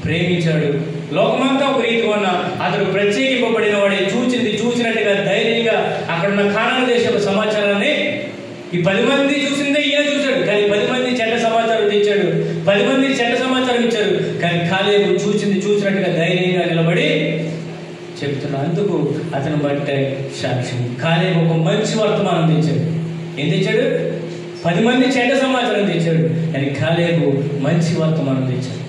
ప్రేమించాడు. లోకమంతా ఒక రీతి ఉన్న అతడు ప్రత్యేకింపబడిన వాడే చూసినట్టుగా ధైర్యంగా అక్కడున్న కానాను దేశపు సమాచారాన్ని ఈ 10 మంది చూసిందే ఈయన చూశాడు, కానీ 10 మంది చెడ్డ సమాచారం తెచ్చాడు. 10 మంది చెడ్డ సమాచారం ఇచ్చారు, కానీ కాలేబు చూసినట్టుగా ధైర్యంగా నిలబడి చెప్తున్నాడు. అందుకు అతను బట్టే సాక్ష్యం. కాలేబు ఒక మంచి వర్తమానం తెచ్చాడు. ఏం తెచ్చాడు? 10 మంది చెడ్డ సమాచారం తెచ్చాడు, కానీ కాలేబు మంచి వర్తమానం తెచ్చాడు.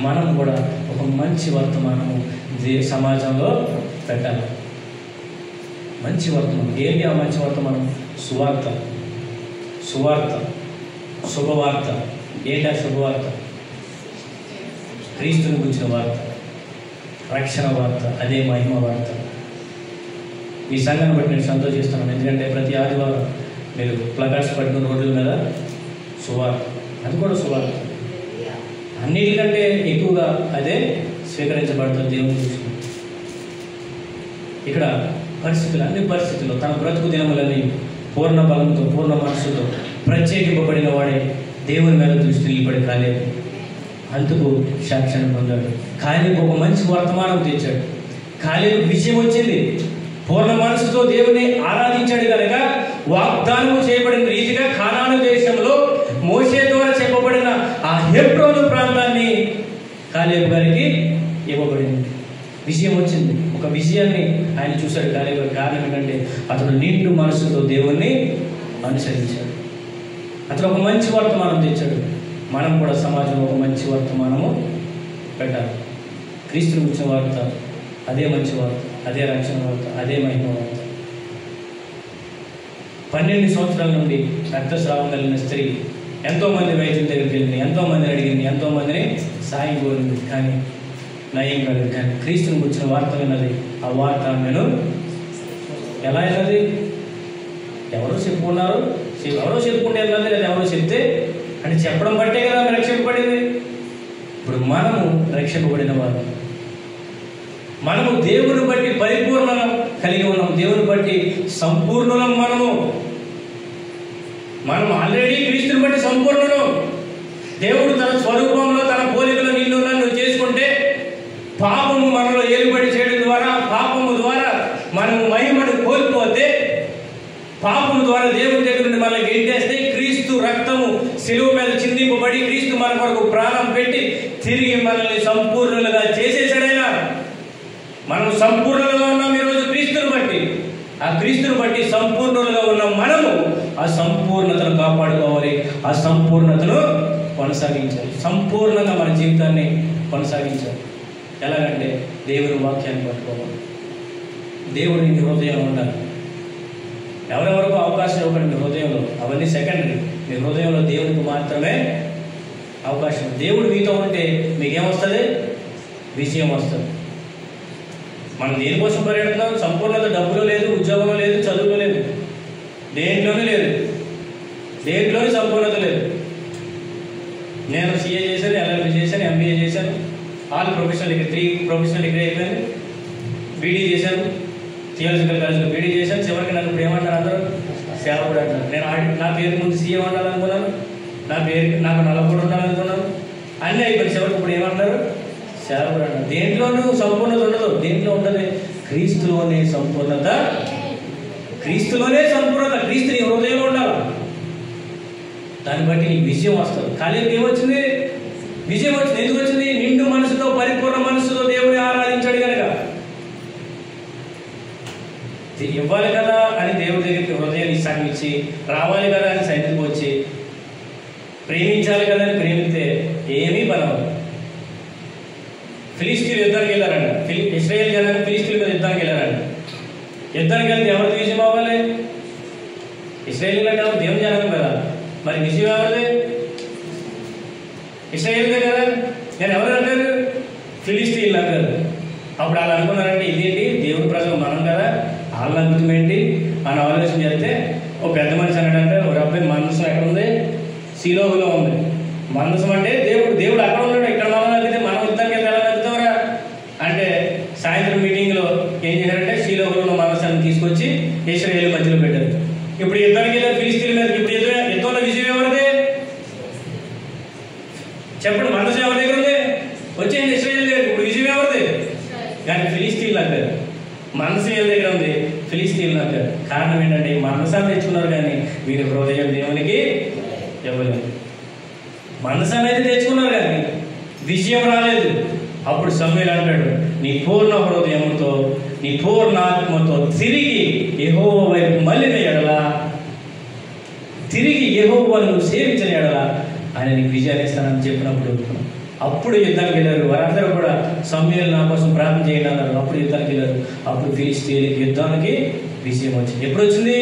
మనం కూడా ఒక మంచి వర్తమానము సమాజంలో పెట్టాలి. మంచి వర్తమానం ఏంటి? ఆ మంచి వర్తమానం సువార్త, శుభవార్త. ఏంటి ఆ శుభవార్త? క్రీస్తుని గురించిన వార్త, రక్షణ వార్త, అదే మహిమ వార్త. ఈ సంఘాన్ని బట్టి నేను సంతోషిస్తున్నాను. ఎందుకంటే ప్రతి ఆదివారం మీరు ప్లకార్డ్స్ పట్టుకున్న రోడ్ల మీద సువార్త, అది కూడా సువార్త. అన్నిటికంటే ఎక్కువగా అదే స్వీకరించబడుతుంది దేవుని దృష్టిలో. ఇక్కడ అన్ని పరిస్థితుల్లో తన బ్రతుకు దినములని పూర్ణ బలంతో పూర్ణ మనసుతో ప్రత్యేకింపబడిన వాడే దేవుని మీద దృష్టి నిలబడి కాలేబు. అందుకు సాక్ష్యాన్ని పొందాడు. కాలేబు ఒక మంచి వర్తమానం తెచ్చాడు. కాలేబు విజయం వచ్చింది. పూర్ణ మనసుతో దేవుని ఆరాధించాడు కనుక వాగ్దానము చేయబడిన రీతిగా కానాను దేశంలో మోషే ద్వారా చెప్పబడిన ఆ హెబ్రోను ప్రాంతాన్ని కాలేబు గారికి ఇవ్వబడింది. విజయం వచ్చింది. ఒక విజయాన్ని ఆయన చూశాడు కాలేబు. కారణం ఏంటంటే అతడు నిండు మనసుతో దేవుణ్ణి అనుసరించాడు. అతడు ఒక మంచి వర్తమానం తెచ్చాడు. మనం కూడా సమాజంలో ఒక మంచి వర్తమానము పెట్టాలి. క్రీస్తుని గురించిన వార్త, అదే మంచి వార్త, అదే రక్షణ వార్త, అదే మహిమ వార్త. 12 సంవత్సరాల నుండి రక్తస్రావం కలిగిన స్త్రీ ఎంతోమంది వైద్యుల దగ్గరికి వెళ్ళింది, ఎంతోమందిని అడిగింది, ఎంతోమందిని సాయం కోరింది, కానీ నయం కాలేదు. కానీ క్రీస్తుని గురించిన వార్త విన్నది. ఆ వార్త నేను ఎలా విన్నది? ఎవరో చెప్పుకున్నారు, ఎవరో చెప్పుకుంటే వెళ్ళినది, లేదా ఎవరో చెప్తే అంటే చెప్పడం బట్టే కదా ఆమె రక్షింపబడింది. ఇప్పుడు మనము రక్షింపబడిన వారు, మనము దేవుని బట్టి పరిపూర్ణ కలిగి ఉన్నాం. దేవుని బట్టి సంపూర్ణులం. మనం ఆల్రెడీ క్రీస్తుని బట్టి సంపూర్ణులు. దేవుడు తన స్వరూపంలో తన పోలికలో నిన్ను నన్ను చేసుకుంటే పాపము మనలో ఏలుబడి చేయడం ద్వారా, పాపము ద్వారా మనము మహిమను కోల్పోతే, పాపము ద్వారా దేవుని దగ్గర నుండి మనల్ని గెంటేస్తే, క్రీస్తు రక్తము శిలువ మీద చిందింపబడి క్రీస్తు మన కొరకు ప్రాణం పెట్టి తిరిగి మనల్ని సంపూర్ణులుగా చేసేసాడైనా. మనం సంపూర్ణులుగా ఉన్నాం ఈరోజు క్రీస్తుని బట్టి. ఆ క్రీస్తుని బట్టి సంపూర్ణులుగా ఉన్నాం. మనము ఆ సంపూర్ణతను కాపాడుకోవాలి, ఆ సంపూర్ణతను కొనసాగించాలి. సంపూర్ణంగా మన జీవితాన్ని కొనసాగించాలి. ఎలాగంటే దేవుని వాక్యాన్ని పట్టుకోవాలి. దేవుడు నీ హృదయంలో ఉండాలి. ఎవరెవరికో అవకాశం ఇవ్వకండి మీ హృదయంలో, అవన్నీ సెకండరీ. మీ హృదయంలో దేవునికి మాత్రమే అవకాశం. దేవుడు మీతో ఉంటే మీకేమొస్తుంది? విజయం వస్తుంది. మనం దేనికోసం పరిగెడుతున్నాం? సంపూర్ణత డబ్బులో లేదు, ఉద్యోగంలో లేదు, చదువులో లేదు, దేంట్లోనే లేదు. దేంట్లోనే సంపూర్ణత లేదు. నేను CA చేశాను, LLB చేశాను, MBA చేశాను, all professional degree, 3 professional degree అయిపోయింది. BD చేశాను, థియాలజికల్ కాలేజ్లో BD చేశాను. చివరికి నన్ను ఇప్పుడు ఏమంటారు అందరూ? సేవకుడు అంటారు. నేను నా పేరు ముందు CA ఉండాలనుకున్నాను, నాకు నల్లపూడి ఉండాలనుకున్నాను, అన్నీ అయిపోయింది. చివరికి ఇప్పుడు ఏమంటారు? సేవకుడు అంటారు. దేంట్లోనూ సంపూర్ణత ఉండదు. దేంట్లో ఉండదు? క్రీస్తులోనే సంపూర్ణత. క్రీస్తులోనే సంపూర్ణత. క్రీస్తు నీ హృదయంలో ఉండాలి. దాన్ని బట్టి నీకు విజయం వస్తుంది. కాలేజీకి ఏమొచ్చింది? విజయం వచ్చింది. ఎందుకు వచ్చింది? నిండు మనసుతో పరిపూర్ణ మనసుతో దేవుని ఆరాధించాడు కనుక. ఇవ్వాలి కదా అని దేవుడి దగ్గరికి హృదయాన్ని సాగించి, రావాలి కదా అని సైన్యంకి వచ్చి, ప్రేమించాలి కదా అని ప్రేమిస్తే ఏమీ బలవదు. ఫిలిస్తీన్లు యుద్ధానికి వెళ్ళారంట. ఇశ్రాయేల్ జనాన్ని ఫిలిస్తీన్ల మీద యుద్ధానికి వెళ్ళారంట. యుద్ధానికి వెళ్తే ఎవరికి విజయం అవ్వాలి? ఇశ్రాయేల్ అంటే దేవుని జనానికి కదా. మరి విజయం ఎవరిది? ఇశ్రాయేల్దే కదా. నేను ఎవరు అంటారు? ఫిలిస్తీన్లు అంటారు. అప్పుడు వాళ్ళు అనుకున్నారంటే ఇదేంటి, దేవుడి ప్రజలు వాళ్ళ అద్భుతం ఏంటి అని ఆలోచన చేస్తే ఒక పెద్ద మనిషి అన్నాడంటే ఒక అబ్బాయి మందసం ఎక్కడ ఉంది, శిలోహులో ఉంది. మందసం అంటే దేవుడు అక్కడ ఉన్నాడు, ఇక్కడ మనం నగ్గితే మనం యుద్ధానికి వెళ్తే ఎలా నగ్గుతావురా అంటే సాయంత్రం మీటింగ్లో ఏం చేశారంటే శిలోహులో ఉన్న మందసాన్ని తీసుకొచ్చి ఇశ్రాయేలు మధ్యలో పెట్టారు. ఇప్పుడు యుద్ధానికి వెళ్ళారు ఫిలిస్తీన్ల మీద. ఇప్పుడు యుద్ధంలో విజయం ఎవరిది చెప్పండి? మందసం ఎవరి దగ్గర ఉంది? వచ్చేయండి ఇశ్రాయేలు దగ్గర. ఇప్పుడు విజయం ఎవరిది? కానీ ఫిలిస్తీన్లు అంటారు. మనసు ఎవరి దగ్గర ఉంది? ఫిలిస్తీన్లు అంటారు. కారణం ఏంటంటే మనసాన్ని తెచ్చుకున్నారు కానీ వీరి హృదయం దేవునికి ఇవ్వలేదు. మనసు అనేది తెచ్చుకున్నారు కానీ విజయం రాలేదు. అప్పుడు సమూయేలు అంటాడు, నీ పూర్ణ హృదయంతో నీ పూర్ణ ఆత్మతో తిరిగి యెహోవా వైపు మళ్ళిన ఎడల, తిరిగి యెహోవాను సేవించిన ఎడల ఆయన నీకు విజయాన్ని ఇస్తానని చెప్పినప్పుడు అప్పుడు యుద్ధానికి వెళ్ళారు. వారందరూ కూడా సమూయేలు నా కోసం ప్రార్థన చేయండి అన్నారు. అప్పుడు యుద్ధానికి వెళ్ళారు. అప్పుడు ఫిలిస్తీయులకి యుద్ధానికి విజయం వచ్చింది. ఎప్పుడు వచ్చింది?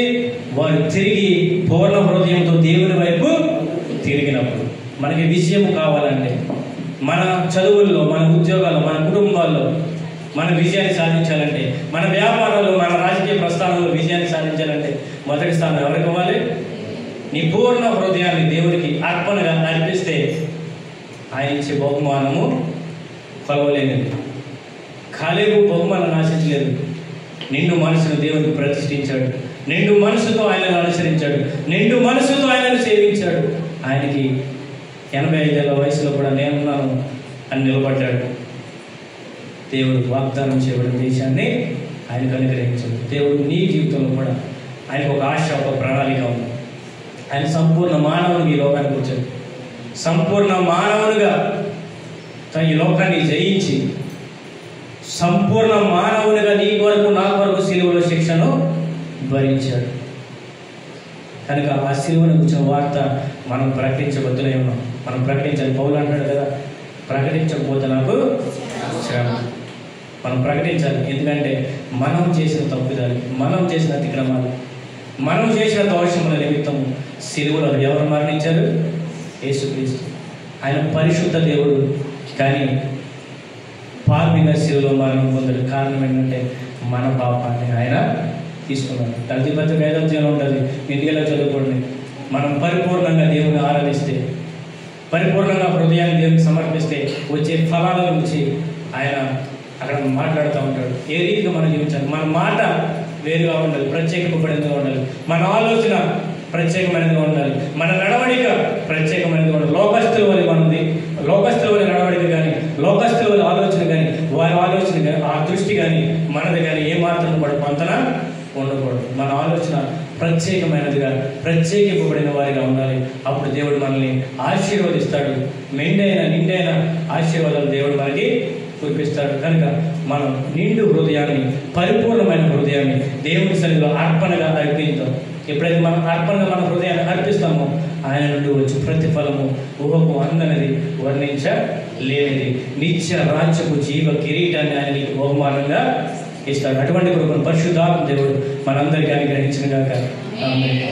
వారు తిరిగి పూర్ణ హృదయంతో దేవుని వైపు తిరిగినప్పుడు. మనకి విజయం కావాలంటే మన చదువుల్లో, మన ఉద్యోగాల్లో, మన కుటుంబాల్లో మన విజయాన్ని సాధించాలంటే, మన వ్యాపారాల్లో, మన రాజకీయ ప్రస్థానంలో విజయాన్ని సాధించాలంటే మొదటి స్థానం ఎవరికి ఇవ్వాలి? నీ పూర్ణ హృదయాన్ని దేవుడికి అర్పణగా అర్పిస్తే ఆయన ఇచ్చే బహుమానము కొలవలేనిది. కాలేబు బహుమానం ఆశించలేదు. నిండు మనసును దేవునికి ప్రతిష్ఠించాడు. నిండు మనసుతో ఆయనను అనుసరించాడు. నిండు మనసుతో ఆయనను సేవించాడు. ఆయనకి 85 ఏళ్ల వయసులో కూడా నేనున్నాను అని నిలబడ్డాడు. దేవుడు వాగ్దానం చేయబడిన దేశాన్ని ఆయనకు అనుగ్రహించాడు. దేవుడు నీ జీవితంలో కూడా ఆయనకు ఒక ఆశ, ఒక ప్రణాళిక ఉంది. ఆయన సంపూర్ణ మానవుని ఈ లోకానికి వచ్చాడు. సంపూర్ణ మానవునిగా ఈ లోకాన్ని జయించి సంపూర్ణ మానవునిగా నీ కొరకు నా కొరకు సిలువలో శిక్షను భరించాడు. కనుక ఆ సిలువను గురించిన వార్త మనం ప్రకటించబద్దులై ఉన్నాం. మనం ప్రకటించాలి. పౌలు అంటాడు కదా, ప్రకటించకపోతే నాకు శ్రమ. మనం ప్రకటించాలి. ఎందుకంటే మనం చేసిన తప్పుదాలు, మనం చేసిన అతిక్రమాలు, మనం చేసిన దోషముల నిమిత్తము సిలువలో ఎవరు మరణించారు? యేసుక్రీస్తు. ఆయన పరిశుద్ధ దేవుడు కానీ పాపిగా సిలువలో మరణం పొందాడు. కారణం ఏంటంటే మన పాపాన్ని ఆయన తీసుకున్నాడు. గల్తీపత్రిక 5వ అధ్యాయంలో ఉంటుంది, ఇండియాలో చదువుకోండి. మనం పరిపూర్ణంగా దేవుని ఆరాధిస్తే, పరిపూర్ణంగా హృదయాన్ని దేవునికి సమర్పిస్తే వచ్చే ఫలాల గురించి ఆయన అక్కడ మాట్లాడుతూ ఉంటాడు. ఏ రీతిగా మనం జీవించాలి, మన మాట వేరుగా ఉండాలి, ప్రత్యేకింపబడినదిగా ఉండాలి, మన ఆలోచన ప్రత్యేకమైనదిగా ఉండాలి, మన నడవడిక ప్రత్యేకమైనదిగా ఉండాలి. లోకస్తుల వల్ల మనది, లోకస్తుల వల్ల నడవడిక కానీ, లోకస్తుల వల్ల ఆలోచన కానీ, వారి ఆలోచన కానీ, ఆ దృష్టి కానీ, మనది కానీ ఏమాత్రం కూడా పొంతన ఉండకూడదు. మన ఆలోచన ప్రత్యేకమైనదిగా, ప్రత్యేకింపబడిన వారిగా ఉండాలి. అప్పుడు దేవుడు మనల్ని ఆశీర్వదిస్తాడు. నిండైన ఆశీర్వాదాలు దేవుడు మనకి కురిపిస్తాడు. కనుక మనం నిండు హృదయాన్ని, పరిపూర్ణమైన హృదయాన్ని దేవుని సన్నిధిలో అర్పణగా అర్పిద్దాం. ఎప్పుడైతే మనం అర్పణగా మన హృదయాన్ని అర్పిస్తామో ఆయన నుండి వచ్చి ప్రతిఫలము ఊహకు అందనది, వర్ణించలేనిది నిత్య రాజ్యపు జీవ కిరీటాన్ని ఆయన నీకు బహుమానంగా ఇస్తాడు. అటువంటి కృపను పరిశుద్ధాత్మ దేవుడు మనందరికీ అనుగ్రహించిన గాక. ఆమేన్.